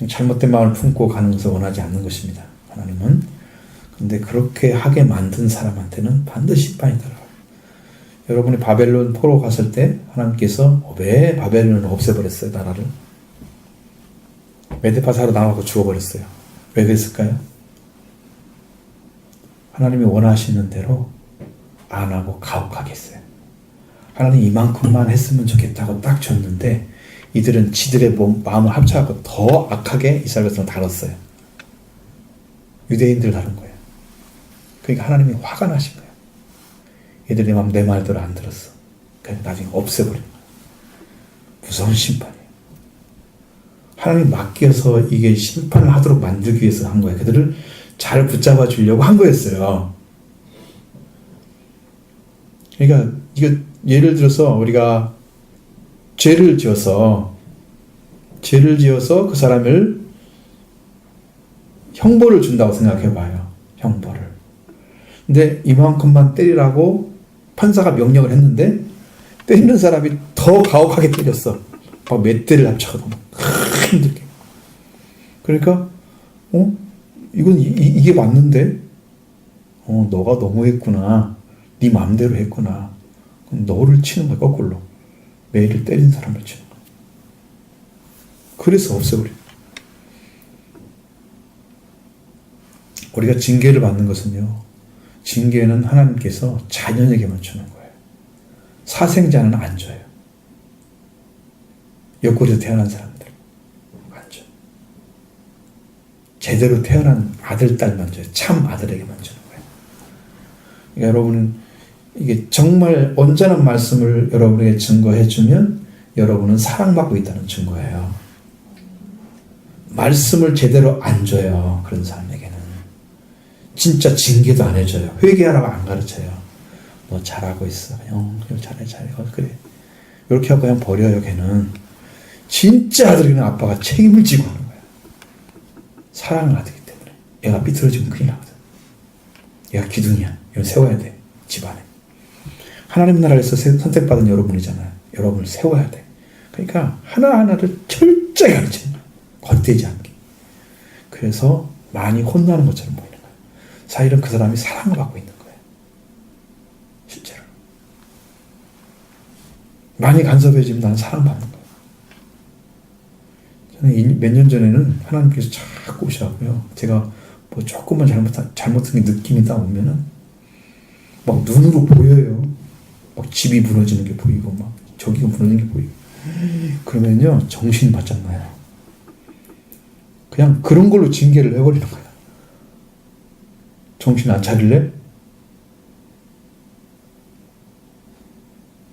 잘못된 마음을 품고 가는 것을 원하지 않는 것입니다. 하나님은. 근데 그렇게 하게 만든 사람한테는 반드시 심판이 따라가요. 여러분이 바벨론 포로 갔을 때 하나님께서 왜 바벨론을 없애버렸어요, 나라를? 메데파사로 나가고 죽어버렸어요. 왜 그랬을까요? 하나님이 원하시는 대로 안 하고 가혹하게 했어요. 하나님 이만큼만 했으면 좋겠다고 딱 줬는데 이들은 지들의 마음을 합쳐갖고 더 악하게 이스라엘 백성을 다뤘어요. 유대인들을 다룬 거예요. 그러니까 하나님이 화가 나신 거예요. 얘들이 내 말대로 안 들었어. 그래서 나중에 없애버린 거예요. 무서운 심판이에요. 하나님 맡겨서 이게 심판을 하도록 만들기 위해서 한 거예요. 그들을 잘 붙잡아 주려고 한 거였어요. 그러니까 이거 예를 들어서 우리가 죄를 지어서 그 사람을 형벌을 준다고 생각해 봐요. 형벌을. 근데 이만큼만 때리라고 판사가 명령을 했는데 때리는 사람이 더 가혹하게 때렸어. 막 몇 대를 합쳐도 힘들게. 그러니까 이건 이게 맞는데 너가 너무했구나. 네 마음대로 했구나. 그럼 너를 치는 거야, 거꾸로. 매일을 때린 사람을 치는 거야. 그래서 없애버려. 우리가 징계를 받는 것은요, 징계는 하나님께서 자녀에게만 주는 거예요. 사생자는 안 줘요. 옆구리에서 태어난 사람들 안 줘요. 제대로 태어난 아들, 딸만 줘요. 참 아들에게만 주는 거예요. 그러니까 여러분은 이게 정말 온전한 말씀을 여러분에게 증거해 주면 여러분은 사랑받고 있다는 증거예요. 말씀을 제대로 안 줘요. 그런 사람에게는. 진짜 징계도 안 해줘요. 회개하라고 안 가르쳐요. 너 잘하고 있어. 잘해. 그래. 이렇게 하고 그냥 버려요, 걔는. 진짜 아들이나 아빠가 책임을 지고 하는 거야. 사랑을 하기 때문에. 애가 삐뚤어지면 큰일 나거든. 얘가 기둥이야. 이건 세워야 돼. 집안에. 하나님 나라에서 선택받은 여러분이잖아요. 여러분을 세워야 돼. 그러니까 하나하나를 철저히 가르치는 거야. 겉대지 않게. 그래서 많이 혼나는 것처럼 보이는 거예요. 사실은 그 사람이 사랑을 받고 있는 거예요. 실제로. 많이 간섭해지면 나는 사랑받는 거예요. 저는 몇 년 전에는 하나님께서 자꾸 오시라고요. 제가 뭐 조금만 잘못한 느낌이 딱 오면은 막 눈으로 보여요. 막 집이 무너지는 게 보이고 막 저기가 무너지는 게 보이고. 그러면요 정신 바짝 나요. 그냥 그런 걸로 징계를 해버리는 거야. 정신 안 차릴래?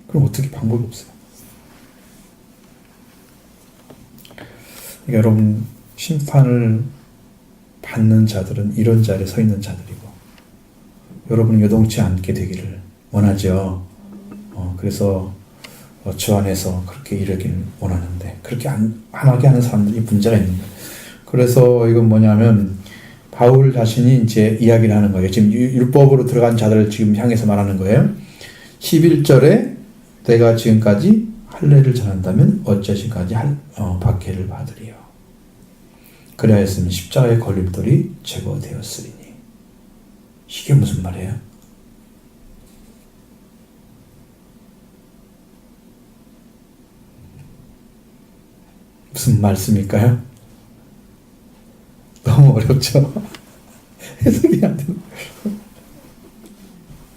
그럼 어떻게 방법이 없어요. 그러니까 여러분 심판을 받는 자들은 이런 자리에 서 있는 자들이고 여러분은 요동치 않게 되기를 원하죠. 그래서 주 안에서 그렇게 이르기를 원하는데 그렇게 안 하게 하는 사람들이 문제가 있는 거예요. 그래서 이건 뭐냐면 바울 자신이 이제 이야기를 하는 거예요. 지금 율법으로 들어간 자들을 지금 향해서 말하는 거예요. 11절에 내가 지금까지 할례를 전한다면 어찌하시까지 박해를 받으리요. 그리하였으면 십자가의 걸림돌이 제거되었으리니. 이게 무슨 말이에요? 무슨 말씀일까요? 너무 어렵죠? 해석이 안 되는 거예요.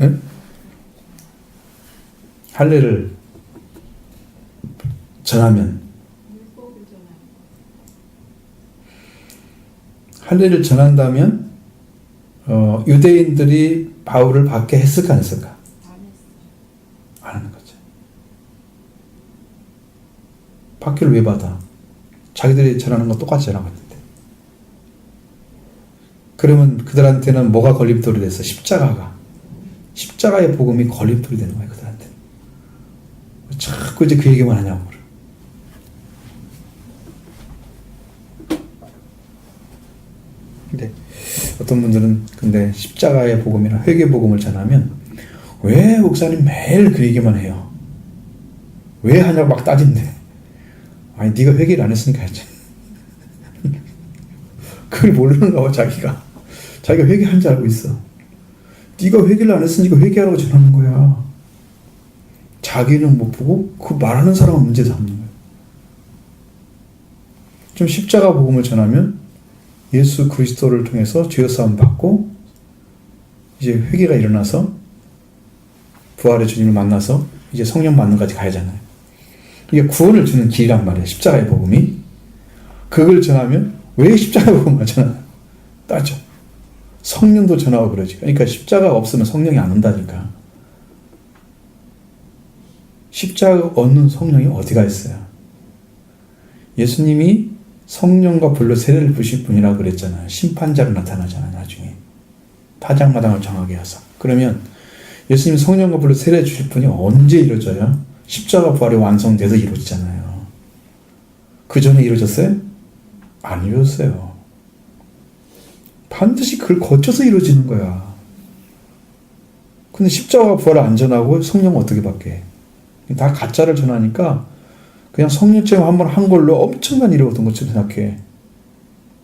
응? 할례를 전하면 할례를 전한다면 유대인들이 바울을 받게 했을까 안 했을까? 안 하는 거죠. 받기를 왜 받아? 자기들이 전하는 거 똑같이 전하고 있는데. 그러면 그들한테는 뭐가 걸림돌이 됐어? 십자가의 복음이 걸림돌이 되는 거예요. 그들한테. 자꾸 이제 그 얘기만 하냐고. 근데 어떤 분들은 근데 십자가의 복음이나 회개 복음을 전하면 왜 목사님 매일 그 얘기만 해요? 왜 하냐고 막 따진대. 아니 네가 회개를 안 했으니까 했지. 그걸 모르는가 봐. 자기가 회개한 줄 알고 있어. 네가 회개를 안 했으니까 회개하라고 전하는 거야. 자기는 못 보고 그 말하는 사람은 문제 삼는 거야. 좀 십자가 복음을 전하면 예수 그리스도를 통해서 죄사함 받고 이제 회개가 일어나서 부활의 주님을 만나서 이제 성령 받는 까지 가야잖아요. 이게 구원을 주는 길이란 말이에요. 십자가의 복음이. 그걸 전하면 왜 십자가의 복음을 전하나? 따져. 성령도 전하고 그러지. 그러니까 십자가가 없으면 성령이 안 온다니까. 십자가 없는 성령이 어디가 있어요? 예수님이 성령과 불로 세례를 부실 분이라고 그랬잖아요. 심판자로 나타나잖아요. 나중에. 타작마당을 정하게 하사. 그러면 예수님이 성령과 불로 세례 주실 분이 언제 이루어져요? 십자가 부활이 완성돼서 이루어지잖아요. 그 전에 이루어졌어요? 안 이루어졌어요. 반드시 그걸 거쳐서 이루어지는 거야. 근데 십자가 부활을 안 전하고 성령은 어떻게 받게? 다 가짜를 전하니까 그냥 성령 체험 한번 한 걸로 엄청난 일이 얻은 것처럼 생각해.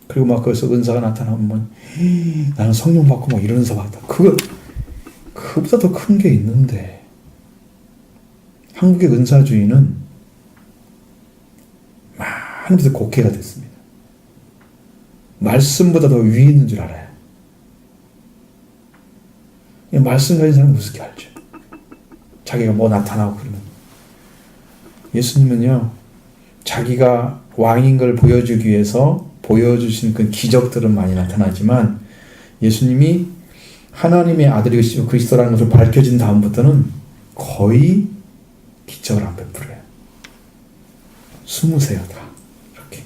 그리고 막 거기서 은사가 나타나면 나는 성령 받고 막 이런 은사 받았다. 그거보다 더 큰 게 있는데 한국의 은사주의는 많은 데서 곡해가 됐습니다. 말씀보다 더 위에 있는 줄 알아요. 말씀 가진 사람은 무섭게 알죠. 자기가 뭐 나타나고 그러면. 예수님은요, 자기가 왕인 걸 보여주기 위해서 보여주신 그 기적들은 많이 나타나지만 예수님이 하나님의 아들이시고 그리스도라는 것을 밝혀진 다음부터는 거의 기적을 안 베풀어요. 20세요 다. 이렇게.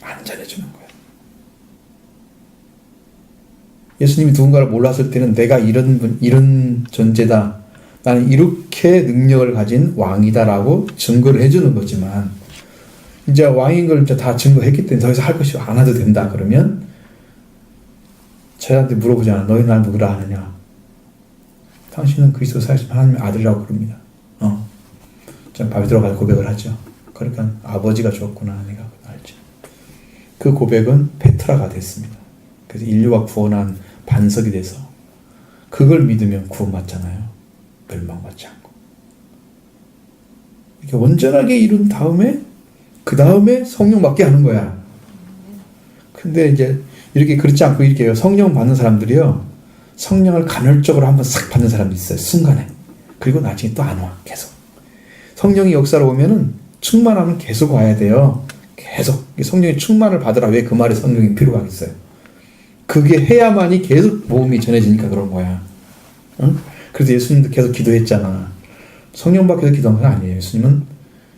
안 전해주는 거예요. 예수님이 누군가를 몰랐을 때는 내가 이런 존재다. 나는 이렇게 능력을 가진 왕이다라고 증거를 해주는 거지만 이제 왕인 걸 이제 다 증거했기 때문에 더 이상 할 것이 안 해도 된다. 그러면 저희한테 물어보잖아. 너희 날 누구라 하느냐? 당신은 그리스도 사신 하나님의 아들이라고 부릅니다. 전 바비로가 가서 고백을 하죠. 그러니까 아버지가 주었구나 내가 알죠. 그 고백은 페트라가 됐습니다. 그래서 인류가 구원한 반석이 돼서 그걸 믿으면 구원받잖아요. 멸망받지 않고. 이렇게 온전하게 이룬 다음에 그 다음에 성령 받게 하는 거야. 근데 이제 이렇게 그렇지 않고 이렇게 성령 받는 사람들이요. 성령을 간헐적으로 한번 싹 받는 사람도 있어요. 순간에. 그리고 나중에 또 안 와. 계속. 성령이 역사로 오면은 충만하면 계속 와야 돼요. 계속. 성령의 충만을 받으라. 왜 그 말에 성령이 필요하겠어요? 그게 해야만이 계속 복음이 전해지니까 그런 거야. 응? 그래서 예수님도 계속 기도했잖아. 성령 받기 위해서 기도한 건 아니에요. 예수님은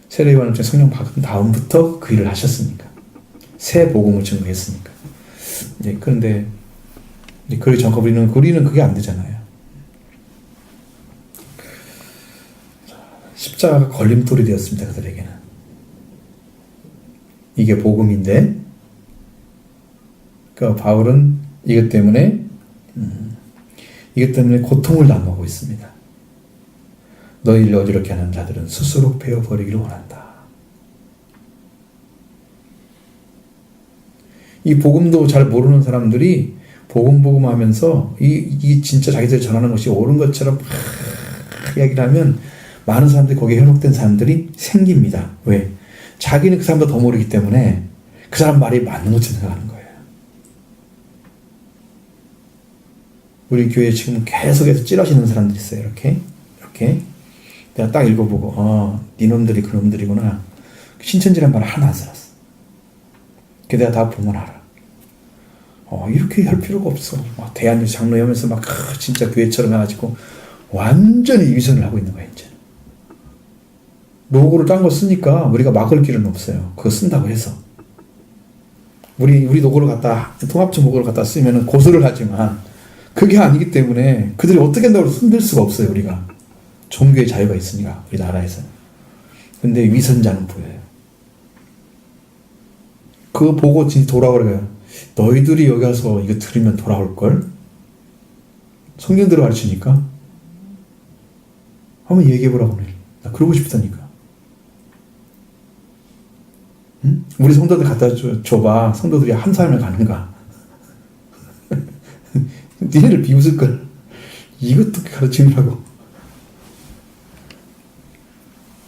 세례요한을 통해 성령 받은 다음부터 그 일을 하셨으니까. 새 복음을 증거했으니까. 이제 그런데 그러기 전까 우리는 그게 안 되잖아요. 십자가가 걸림돌이 되었습니다. 그들에게는. 이게 복음인데 그러니까 바울은 이것 때문에 고통을 당하고 있습니다. 너희를 어지럽게 하는 자들은 스스로 베어버리기를 원한다. 이 복음도 잘 모르는 사람들이 복음 하면서 이 진짜 자기들 전하는 것이 옳은 것처럼 이야기를 하면 많은 사람들이 거기에 현혹된 사람들이 생깁니다. 왜? 자기는 그 사람보다 더 모르기 때문에 그 사람 말이 맞는 것처럼 생각하는 거예요. 우리 교회에 지금 계속해서 찌르시는 사람들이 있어요. 이렇게 내가 딱 읽어보고 니놈들이 그놈들이구나. 신천지란 말 하나 안 써놨어. 그게 내가 다 보면 알아. 이렇게 할 필요가 없어. 막 대한민국 장로회 하면서 막 진짜 교회처럼 해가지고 완전히 위선을 하고 있는 거야 이제. 로고를 딴 거 쓰니까 우리가 막을 길은 없어요. 그거 쓴다고 해서. 우리 로고를 갖다 통합청 로고를 갖다 쓰면은 고소를 하지만 그게 아니기 때문에 그들이 어떻게 한다고 손댈 수가 없어요. 우리가 종교의 자유가 있으니까 우리나라에서. 근데 위선자는 보여요. 그거 보고 진짜 돌아오래요. 너희들이 여기 와서 이거 들으면 돌아올걸? 성경대로 가르치니까 한번 얘기해보라고. 나 그러고 싶다니까. 응? 우리 성도들 갖다 줘봐. 성도들이 한 사람을 가는가? 니네를 비웃을걸. 이것도 가르치느라고.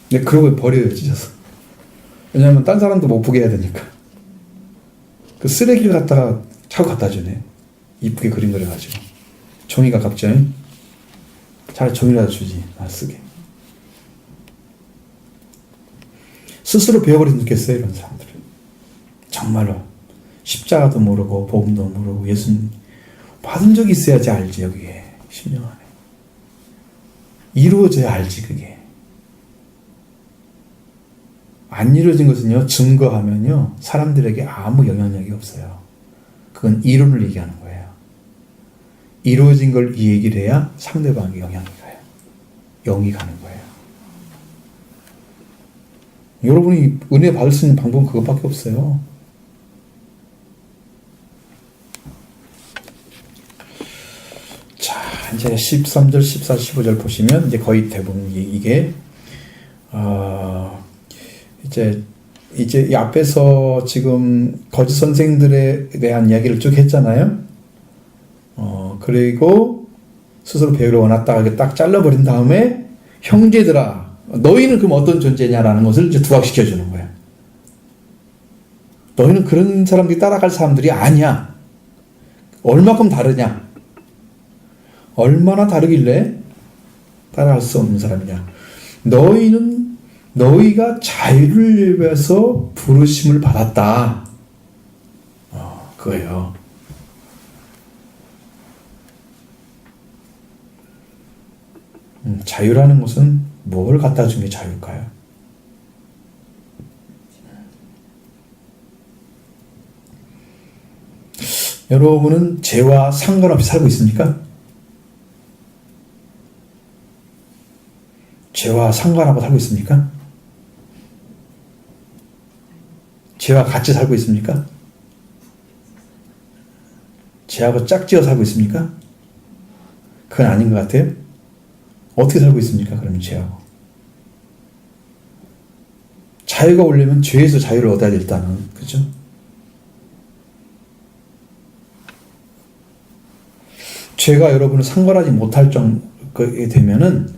근데 그러고 버려요, 찢어서. 왜냐면 딴 사람도 못 보게 해야 되니까. 그 쓰레기를 갖다가 차고 갖다 주네. 이쁘게 그림 그려가지고. 종이가 값죠? 차라리 종이라도 주지. 쓰게. 스스로 배워버리면 좋겠어요, 이런 사람들은. 정말로. 십자가도 모르고, 복음도 모르고, 예수님 받은 적이 있어야지 알지, 여기에. 10년 안에. 이루어져야 알지, 그게. 안 이루어진 것은요, 증거하면요, 사람들에게 아무 영향력이 없어요. 그건 이론을 얘기하는 거예요. 이루어진 걸 이 얘기를 해야 상대방에게 영향이 가요. 영이 가는 거예요. 여러분이 은혜 받을 수 있는 방법은 그것밖에 없어요. 자, 이제 13절, 14, 15절 보시면 이제 거의 대부분 이게 이제 이 앞에서 지금 거짓 선생들에 대한 이야기를 쭉 했잖아요. 그리고 스스로 배우를 원했다가 이렇게 딱 잘라버린 다음에 형제들아, 너희는 그럼 어떤 존재냐라는 것을 이제 부각시켜 주는 거예요. 너희는 그런 사람들이 따라갈 사람들이 아니야. 얼마큼 다르냐? 얼마나 다르길래 따라갈 수 없는 사람이냐? 너희가 자유를 위해서 부르심을 받았다. 그거예요. 자유라는 것은 뭘 갖다 준 게 자유일까요? 여러분은 죄와 상관없이 살고 있습니까? 죄와 상관하고 살고 있습니까? 죄와 같이 살고 있습니까? 죄하고 짝지어 살고 있습니까? 그건 아닌 것 같아요. 어떻게 살고 있습니까? 그러면 죄하고. 자유가 오려면 죄에서 자유를 얻어야 돼, 일단은. 그죠? 죄가 여러분을 상관하지 못할 정도에 되면은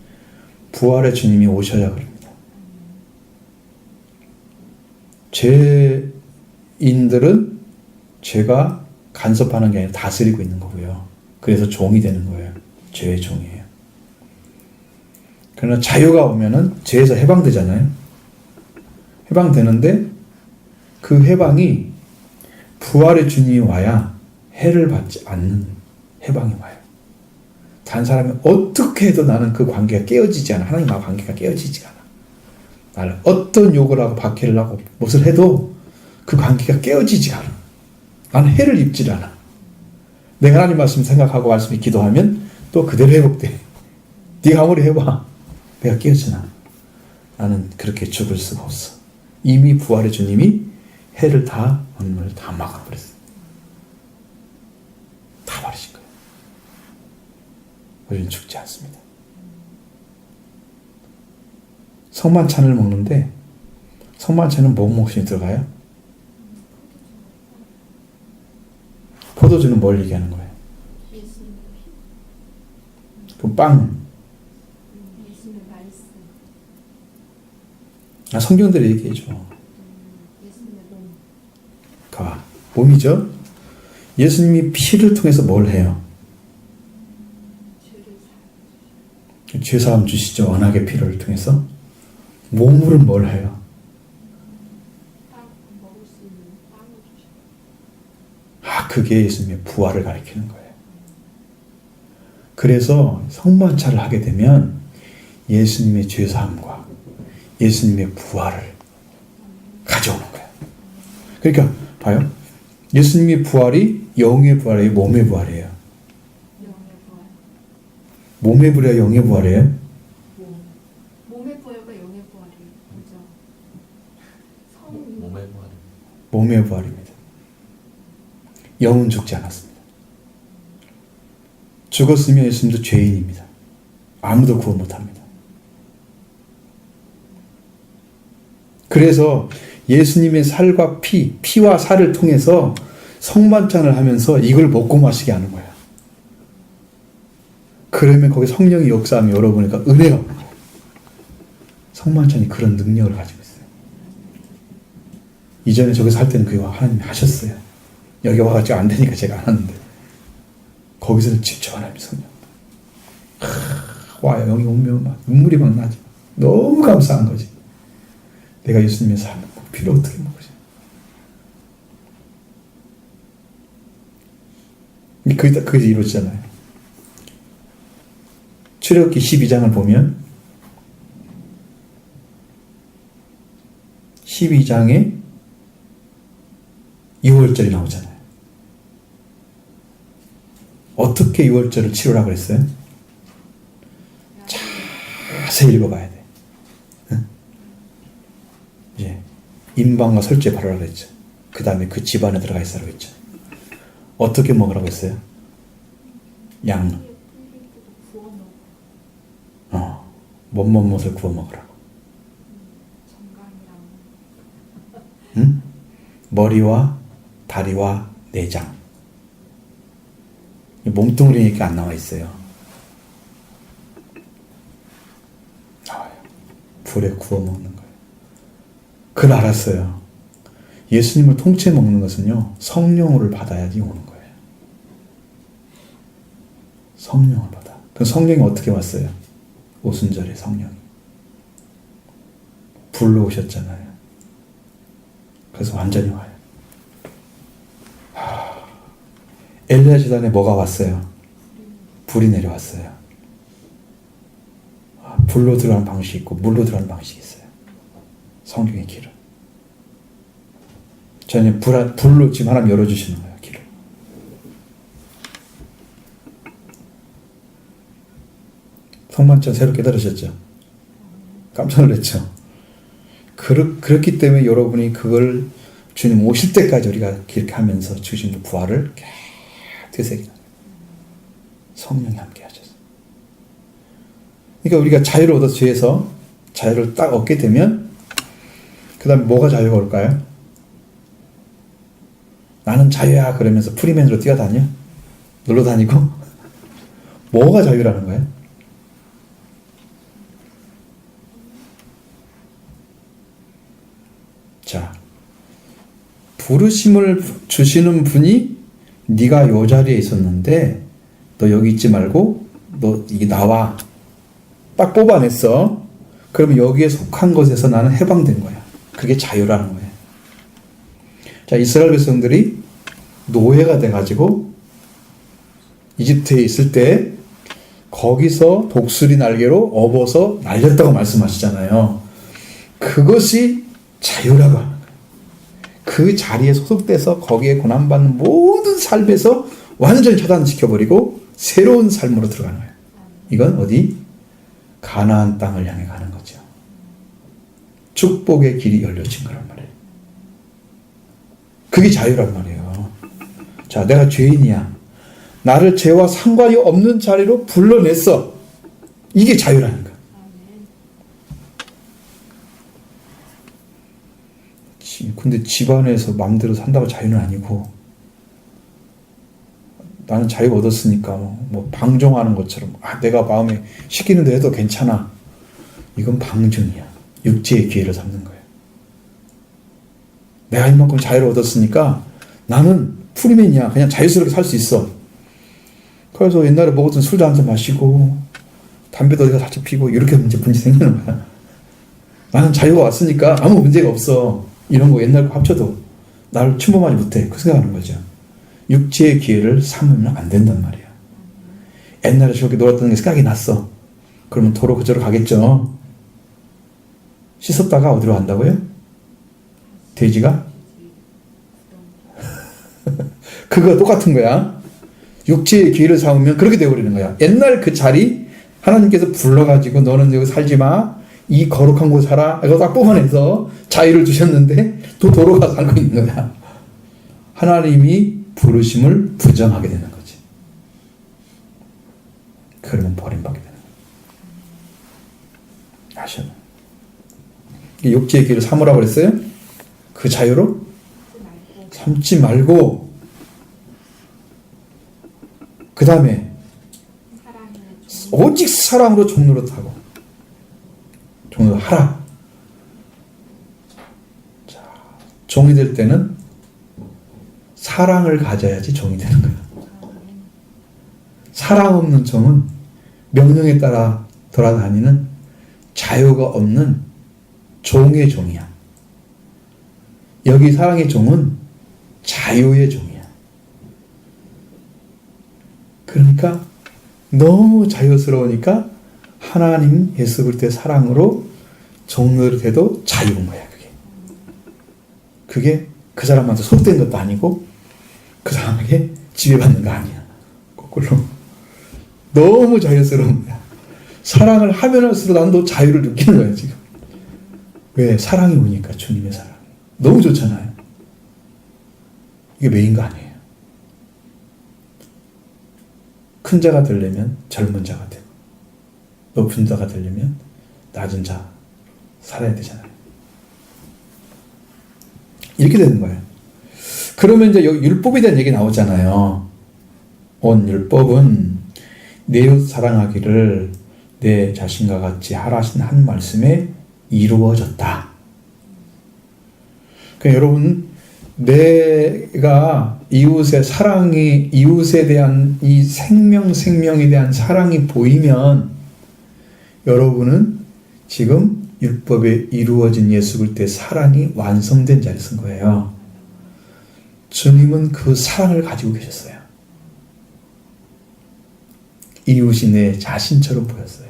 부활의 주님이 오셔야 그럽니다. 죄인들은 죄가 간섭하는 게 아니라 다스리고 있는 거고요. 그래서 종이 되는 거예요. 죄의 종이에요. 그러나 자유가 오면은 죄에서 해방되잖아요. 해방되는데 그 해방이 부활의 주님이 와야 해를 받지 않는 해방이 와요. 다른 사람이 어떻게 해도 나는 그 관계가 깨어지지 않아. 하나님과 관계가 깨어지지 않아. 나를 어떤 욕을 하고 박해를 하고 무엇을 해도 그 관계가 깨어지지 않아. 나는 해를 입지 않아. 내가 하나님 말씀 생각하고 말씀에 기도하면 또 그대로 회복돼. 네가 아무리 해봐. 내가 깨어지나. 나는 그렇게 죽을 수가 없어. 이미 부활의 주님이 해를 다 언물을 다 막아버렸어요. 다 버리신 거예요. 우리는 죽지 않습니다. 성만찬을 먹는데 성만찬은 뭐 몫이 들어가요? 포도주는 뭘 얘기하는 거예요? 그 빵. 성경대로 얘기해줘. 가 몸이죠. 예수님이 피를 통해서 뭘 해요? 죄사함 주시죠. 언약의 피를 통해서. 몸으로는 뭘 해요? 그게 예수님의 부활을 가리키는 거예요. 그래서 성만찬을 하게 되면 예수님의 죄사함과 예수님의 부활을 가져오는 거예요. 그러니까 봐요. 예수님의 부활이 영의 부활이에요? 몸의 부활이에요? 몸의 부활이에요? 영의 부활이에요? 몸의 부활과 영의 부활이에요. 그죠? 몸의 부활. 몸의 부활입니다. 영은 죽지 않았습니다. 죽었으면 예수님도 죄인입니다. 아무도 구원 못합니다. 그래서 예수님의 살과 피와 살을 통해서 성만찬을 하면서 이걸 먹고 마시게 하는 거예요. 그러면 거기 성령이 역사하면 여러분이니까 은혜가 오는 거예요. 성만찬이 그런 능력을 가지고 있어요. 이전에 저기서 할 때는 그거 하나님이 하셨어요. 여기 와가지고 안 되니까 제가 안 하는데 거기서는 직접 하나님이 성령 와요. 여기 오면 막 눈물이 막 나죠. 너무 감사한 거지. 내가 예수님의 삶을 피를 어떻게 먹으지? 그게 이루어지잖아요. 출애굽기 12장을 보면 12장에 6월절이 나오잖아요. 어떻게 6월절을 치르라고 그랬어요? 자세히 읽어봐야 돼. 이제 임방과 설주에 바르라고 그랬죠. 그 다음에 그 집안에 들어가 있으라고 했죠. 어떻게 먹으라고 했어요? 양. 못을 구워 먹으라고. 응? 머리와 다리와 내장. 몸뚱이니까 안 나와 있어요. 나와요. 불에 구워 먹는 거예요. 그걸 알았어요. 예수님을 통째 먹는 것은요, 성령을 받아야지 오는 거예요. 성령을 받아. 그 성령이 어떻게 왔어요? 오순절에 성령이. 불로 오셨잖아요. 그래서 완전히 와요. 엘리야 제단에 뭐가 왔어요? 불이 내려왔어요. 불로 들어가는 방식이 있고 물로 들어가는 방식이 있어요. 성경의 길을. 저는 불로 지금 하나님 열어주시는 거예요. 길을. 성만찬 새로 깨달으셨죠? 깜짝 놀랐죠? 그렇기 때문에 여러분이 그걸 주님 오실 때까지 우리가 이렇게 하면서 주신 부활을 되새기는 거예요. 성령이 함께 하셔서. 그러니까 우리가 자유를 얻어서 죄에서 자유를 딱 얻게 되면 그 다음에 뭐가 자유가 올까요? 나는 자유야 그러면서 프리맨으로 뛰어다녀? 놀러 다니고? 뭐가 자유라는 거예요? 자, 부르심을 주시는 분이 네가 요 자리에 있었는데 너 여기 있지 말고 너 이게 나와. 딱 뽑아냈어. 그러면 여기에 속한 것에서 나는 해방된 거야. 그게 자유라는 거예요. 자, 이스라엘 백성들이 노예가 돼가지고 이집트에 있을 때 거기서 독수리 날개로 업어서 날렸다고 말씀하시잖아요. 그것이 자유라고 하는 거예요. 그 자리에 소속돼서 거기에 고난받는 모든 삶에서 완전히 차단시켜버리고 새로운 삶으로 들어가는 거예요. 이건 어디? 가나안 땅을 향해 가는 거죠. 축복의 길이 열려진 거란 말이에요. 그게 자유란 말이에요. 자, 내가 죄인이야. 나를 죄와 상관이 없는 자리로 불러냈어. 이게 자유라는 거야. 근데 집안에서 마음대로 산다고 자유는 아니고, 나는 자유 얻었으니까 뭐 방종하는 것처럼 내가 마음에 시키는 데 해도 괜찮아. 이건 방종이야. 육체의 기회를 삼는 거예요. 내가 이만큼 자유를 얻었으니까 나는 프리맨이야. 그냥 자유스럽게 살 수 있어. 그래서 옛날에 먹었던 술도 한잔 마시고 담배도 어디가 살짝 피고 이렇게 문제 생기는 거야. 나는 자유가 왔으니까 아무 문제가 없어. 이런 거 옛날 거 합쳐도 나를 침범하지 못해. 그 생각하는 거죠. 육체의 기회를 삼으면 안 된단 말이야. 옛날에 저렇게 놀았던 게 생각이 났어. 그러면 도로 그저로 가겠죠. 씻었다가 어디로 간다고요? 돼지가? 그거 똑같은 거야. 육체의 기회를 삼으면 그렇게 되어버리는 거야. 옛날 그 자리 하나님께서 불러가지고 너는 여기 살지 마. 이 거룩한 곳 살아. 이거 딱 뽑아내서 자유를 주셨는데 또 도로가 살고 있는 거야. 하나님이 부르심을 부정하게 되는 거지. 그러면 버림받게 되는 거야. 아셔. 육체의 길을 삼으라고 그랬어요? 그 자유로 삼지 말고 그 다음에 오직 사랑으로 종노릇하고 종노릇하라. 자, 종이 될 때는 사랑을 가져야지 종이 되는 거야. 사랑 없는 종은 명령에 따라 돌아다니는 자유가 없는 종의 종이야. 여기 사랑의 종은 자유의 종이야. 그러니까 너무 자유스러우니까 하나님 예수 그리스도의 사랑으로 종노릇 해도 자유인 거야. 그게 그 사람한테 소속된 것도 아니고 그 사람에게 지배받는 거 아니야. 거꾸로 너무 자유스러운 거야. 사랑을 하면 할수록 난도 자유를 느끼는 거야 지금. 왜? 사랑이 오니까. 주님의 사랑 너무 좋잖아요. 이게 메인 거 아니에요. 큰 자가 되려면 젊은 자가 되고 높은 자가 되려면 낮은 자 살아야 되잖아요. 이렇게 되는 거예요. 그러면 이제 여기 율법에 대한 얘기 나오잖아요. 온 율법은 내 이웃 사랑하기를 내 자신과 같이 하라신 한 말씀에 이루어졌다. 그러니까 여러분, 내가 이웃의 사랑이, 이웃에 대한 이 생명에 대한 사랑이 보이면 여러분은 지금 율법에 이루어진 예수 그리스도의 사랑이 완성된 자리에 쓴 거예요. 주님은 그 사랑을 가지고 계셨어요. 이웃이 내 자신처럼 보였어요.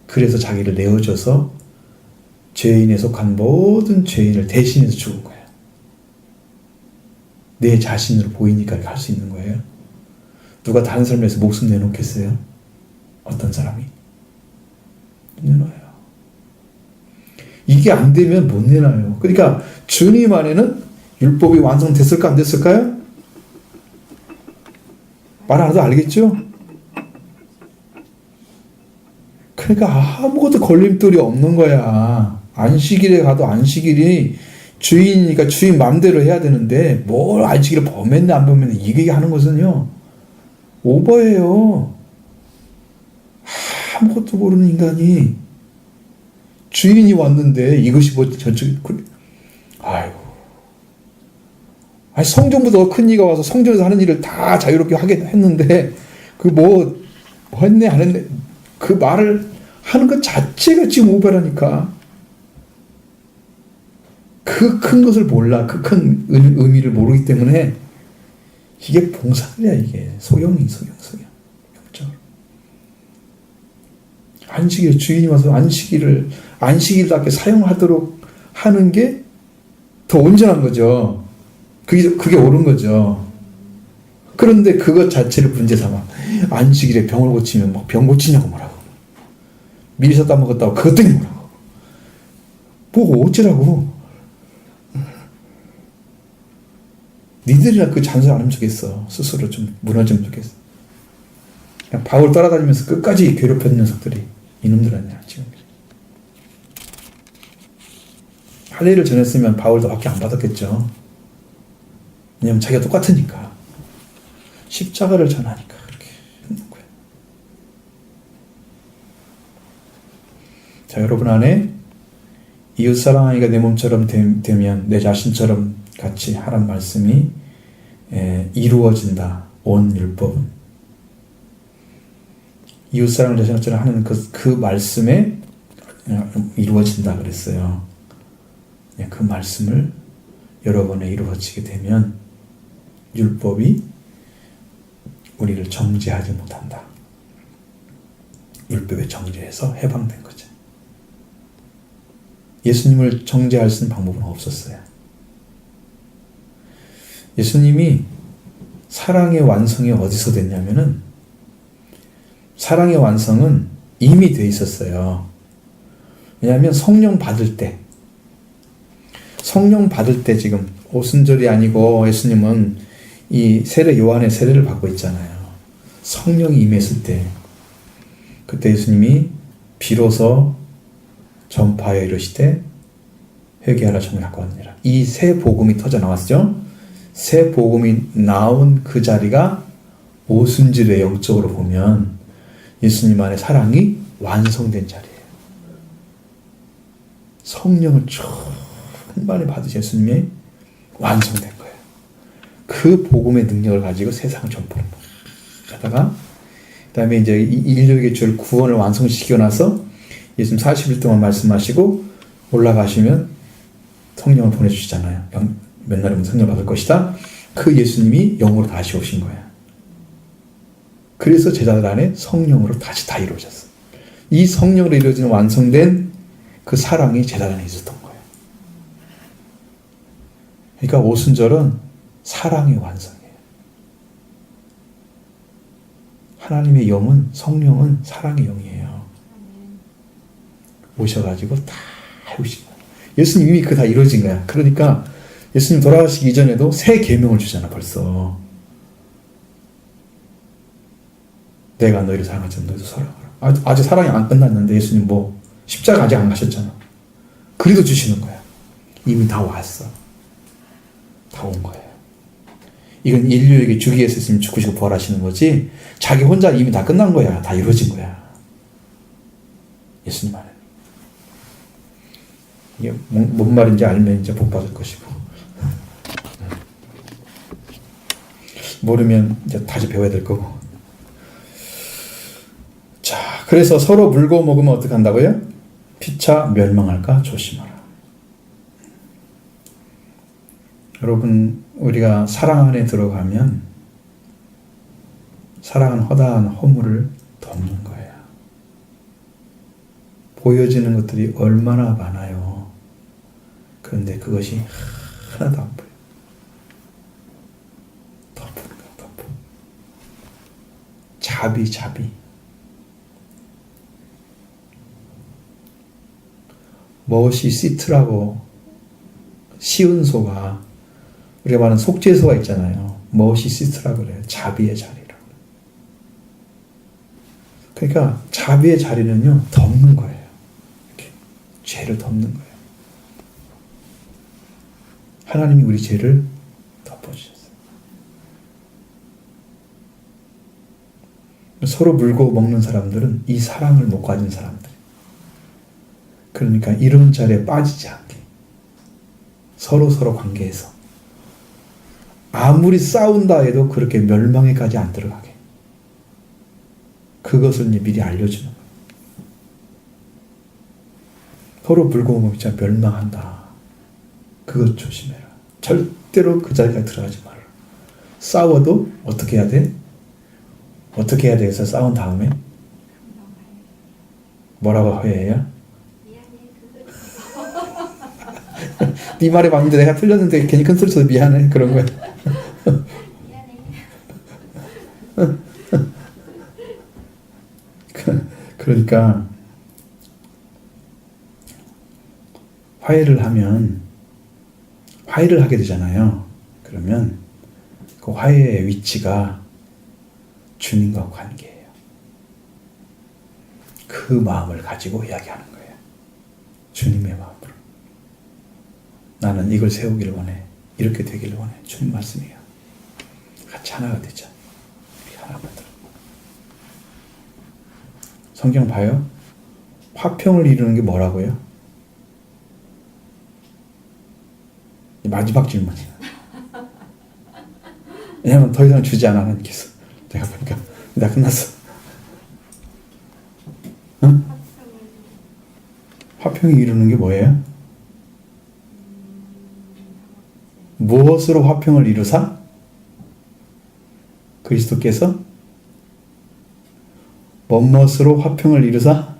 그래서 자기를 내어줘서 죄인에 속한 모든 죄인을 대신해서 죽은 거예요. 내 자신으로 보이니까 할 수 있는 거예요. 누가 다른 삶에서 목숨 내놓겠어요? 어떤 사람이? 내놔요. 이게 안 되면 못 내놔요. 그러니까 주님 안에는 율법이 완성됐을까 안 됐을까요? 말 안 해도 알겠죠? 그러니까 아무것도 걸림돌이 없는 거야. 안식일에 가도 안식일이 주인이니까 주인 마음대로 해야 되는데 뭘 안식일을 범했네 안 범했네 이게 하는 것은요 오버예요. 아무것도 모르는 인간이 주인이 왔는데 이것이 뭐 저쪽 아이고 아니 성전보다 더 큰 이가 와서 성전에서 하는 일을 다 자유롭게 하게 했는데 그 뭐 했네 안 했네 그 말을 하는 것 자체가 지금 오버라니까. 그 큰 것을 몰라. 그 큰 의미를 모르기 때문에 이게 봉사들이야. 이게 소용. 영적으로. 안식일에 주인이 와서 안식일답게 사용하도록 하는 게 더 온전한 거죠. 그게 옳은 거죠. 그런데 그것 자체를 문제 삼아. 안식일에 병을 고치면 뭐 병 고치냐고 뭐라고. 미리 샀다 먹었다고 그것 때문에 뭐라고. 뭐 어쩌라고. 니들이나 그 잔소리 안 하면 좋겠어. 스스로 좀 무너지면 좋겠어. 그냥 바울 따라다니면서 끝까지 괴롭혔던 녀석들이 이놈들 아니야 지금. 할 일을 전했으면 바울도 밖에 안 받았겠죠. 왜냐면 자기가 똑같으니까. 십자가를 전하니까 그렇게 했는 거예요. 자, 여러분 안에 이웃 사랑하기가 내 몸처럼 되면 내 자신처럼 같이 하란 말씀이 이루어진다. 온 율법은 이웃 사랑을 내 자신처럼 하는 그 말씀에 이루어진다 그랬어요. 그 말씀을 여러분에 이루어지게 되면 율법이 우리를 정죄하지 못한다. 율법에 정죄해서 해방된 거죠. 예수님을 정죄할 수 있는 방법은 없었어요. 예수님이 사랑의 완성이 어디서 됐냐면은 사랑의 완성은 이미 돼 있었어요. 왜냐하면 성령 받을 때 지금 오순절이 아니고 예수님은 이 세례 요한의 세례를 받고 있잖아요. 성령이 임했을 때 그때 예수님이 비로소 전파하여 이르시되 회개하라 정죄하고 왔느니라. 이 새 복음이 터져 나왔죠. 새 복음이 나온 그 자리가 오순절의 영적으로 보면 예수님 안에 사랑이 완성된 자리예요. 성령을 충만히 받으신 예수님이 완성된 거예요. 그 복음의 능력을 가지고 세상을 전파를 하다가 그 다음에 이제 인류에게 줄 구원을 완성시키고 나서 예수님 40일 동안 말씀하시고 올라가시면 성령을 보내주시잖아요. 몇 날이면 성령 받을 것이다. 그 예수님이 영으로 다시 오신 거예요. 그래서 제자들 안에 성령으로 다시 다 이루어졌어요. 이 성령으로 이루어지는 완성된 그 사랑이 제자들 안에 있었던 거예요. 그러니까 오순절은 사랑의 완성이에요. 하나님의 영은 성령은 사랑의 영이에요. 오셔가지고 다 해오신 거예요. 예수님 이미 그 다 이루어진 거야. 그러니까 예수님 돌아가시기 이전에도 새 계명을 주잖아 벌써. 내가 너희를 사랑하지 너희도 사랑하라. 아직 사랑이 안 끝났는데 예수님 뭐 십자가 아직 안 가셨잖아. 그래도 주시는 거야. 이미 다 왔어. 다 온 거예요. 이건 인류에게 주기 위해서 예수님 죽으시고 부활하시는 거지 자기 혼자 이미 다 끝난 거야. 다 이루어진 거야. 예수님 안에. 이게 뭔 말인지 알면 이제 복 받을 것이고 모르면 이제 다시 배워야 될 거고. 자, 그래서 서로 물고 먹으면 어떻게 한다고요? 피차 멸망할까 조심하라. 여러분, 우리가 사랑 안에 들어가면 사랑은 허다한 허물을 덮는 거예요. 보여지는 것들이 얼마나 많아요. 그런데 그것이 하나도 안 보여. 덮는 거야, 덮어. 자비. 무엇이 시트라고 쉬운 소가 우리가 말하는 속죄소가 있잖아요. 무엇이 시트라고 그래요. 자비의 자리라고. 그러니까 자비의 자리는요, 덮는 거예요. 이렇게 죄를 덮는 거예요. 하나님이 우리 죄를 덮어주셨어요. 서로 물고 먹는 사람들은 이 사랑을 못 가진 사람들. 그러니까 이런 자리에 빠지지 않게 서로 관계에서 아무리 싸운다 해도 그렇게 멸망에까지 안 들어가게 그것을 미리 알려주는 거예요. 서로 물고 먹자 멸망한다. 그것 조심해라. 절대로 그 자리에 들어가지 마라. 싸워도 어떻게 해야 돼? 어떻게 해야 되겠어? 싸운 다음에 뭐라고 회해야? 네 말이 맞는데 내가 틀렸는데 괜히 큰 소리 쳐서 미안해. 그런 거야. 그러니까 화해를 하게 되잖아요. 그러면 그 화해의 위치가 주님과 관계예요. 그 마음을 가지고 이야기하는 거예요. 주님의 마음으로. 나는 이걸 세우기를 원해. 이렇게 되기를 원해. 주님 말씀이에요. 같이 하나가 되자. 하나가 되. 성경 봐요. 화평을 이루는 게 뭐라고요? 마지막 질문이에요. 왜냐면 더 이상 주지 않아 하나님께서. 내가 보니까 나 끝났어. 응? 화평이 이루는 게 뭐예요? 무엇으로 화평을 이루사? 그리스도께서 무엇으로 화평을 이루사?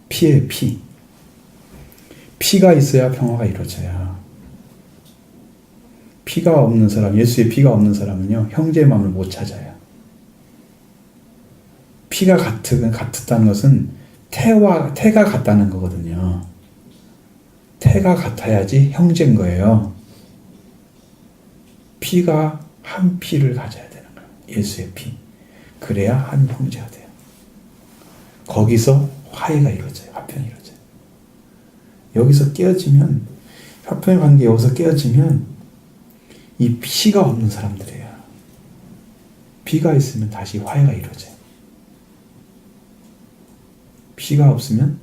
피예요, 피. 피가 있어야 평화가 이루어져요. 피가 없는 사람, 예수의 피가 없는 사람은요, 형제의 마음을 못 찾아요. 피가 같았다는 것은 태가 같다는 거거든요. 태가 같아야지 형제인 거예요. 피가 한 피를 가져야 되는 거예요. 예수의 피. 그래야 한 형제가 돼요. 거기서 화해가 이루어져요. 화평이 이루어져요. 여기서 깨어지면, 화평의 관계 여기서 깨어지면 이 피가 없는 사람들이에요. 피가 있으면 다시 화해가 이루어져요. 피가 없으면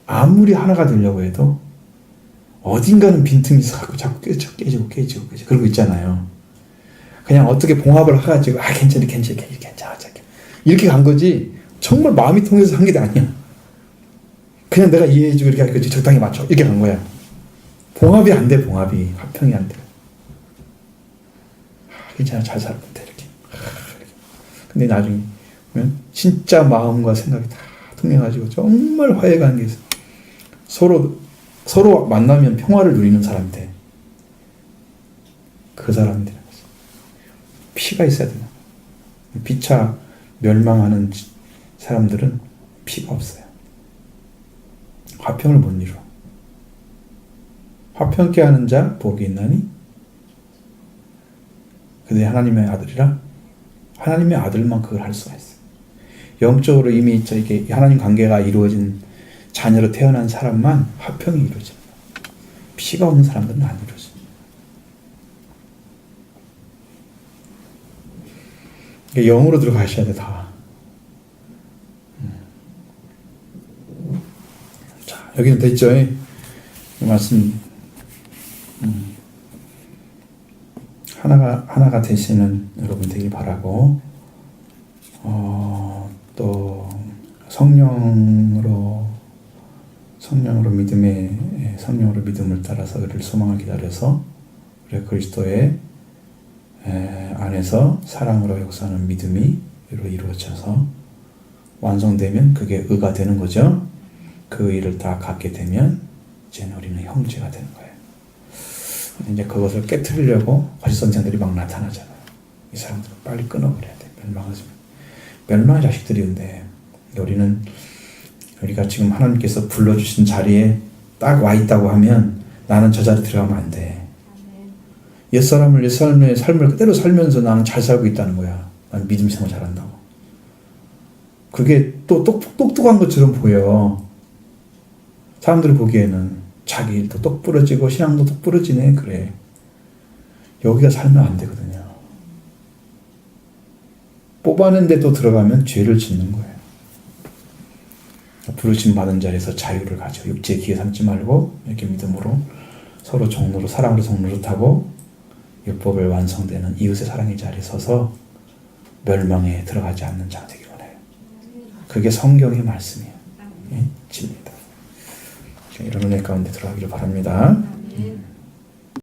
아무리 하나가 되려고 해도 어딘가는 빈틈이 있어서 자꾸 깨지고 그러고 있잖아요. 그냥 어떻게 봉합을 해가지고 괜찮아 이렇게 간 거지 정말 마음이 통해서 한 게 아니야. 그냥 내가 이해해주고 이렇게 하니까 적당히 맞춰 이렇게 간 거야. 봉합이 안 돼. 화평이 안 돼. 괜찮아 잘 살았는데 이렇게. 근데 나중에 보면 진짜 마음과 생각이 다 통해가지고 정말 화해가 한 게 있어. 서로 만나면 평화를 누리는 사람이 돼. 그 사람이 되는 거지. 피가 있어야 되나. 피차 멸망하는 사람들은 피가 없어요. 화평을 못 이루어. 화평케 하는 자 복이 있나니? 그들이 하나님의 아들이라? 하나님의 아들만 그걸 할 수가 있어요. 영적으로 이미 이게 하나님 관계가 이루어진 자녀로 태어난 사람만 화평이 이루어집니다. 피가 없는 사람들은 안 이루어집니다. 그러니까 영으로 들어가셔야 돼, 다. 자, 여기는 됐죠? 이 말씀, 하나가 되시는 여러분 되길 바라고, 또, 성령으로 믿음을 따라서 그를 소망을 기다려서 우리 그리스도의 안에서 사랑으로 역사하는 믿음이 이루어져서 완성되면 그게 의가 되는 거죠. 그 의를 다 갖게 되면 이제는 우리는 형제가 되는 거예요. 이제 그것을 깨트리려고 거짓선생들이 막 나타나잖아요. 이 사람들은 빨리 끊어버려야 돼. 멸망의 자식들이는데 우리가 지금 하나님께서 불러주신 자리에 딱 와 있다고 하면 나는 저 자리에 들어가면 안 돼. 옛사람의 삶을 그대로 살면서 나는 잘 살고 있다는 거야. 나는 믿음 생활 잘한다고. 그게 또 똑똑한 것처럼 보여. 사람들이 보기에는 자기 일도 똑부러지고 신앙도 똑부러지네. 그래. 여기가 살면 안 되거든요. 뽑아낸 데도 들어가면 죄를 짓는 거예요. 부르심 받은 자리에서 자유를 가져. 육체의 기회 삼지 말고 이렇게 믿음으로 서로 종로로 사랑으로 종로릇하고 율법을 완성되는 이웃의 사랑의 자리에 서서 멸망에 들어가지 않는 자 되기를 원해요. 그게 성경의 말씀이에요. 예? 진리다. 이런 은혜 가운데 들어가기를 바랍니다.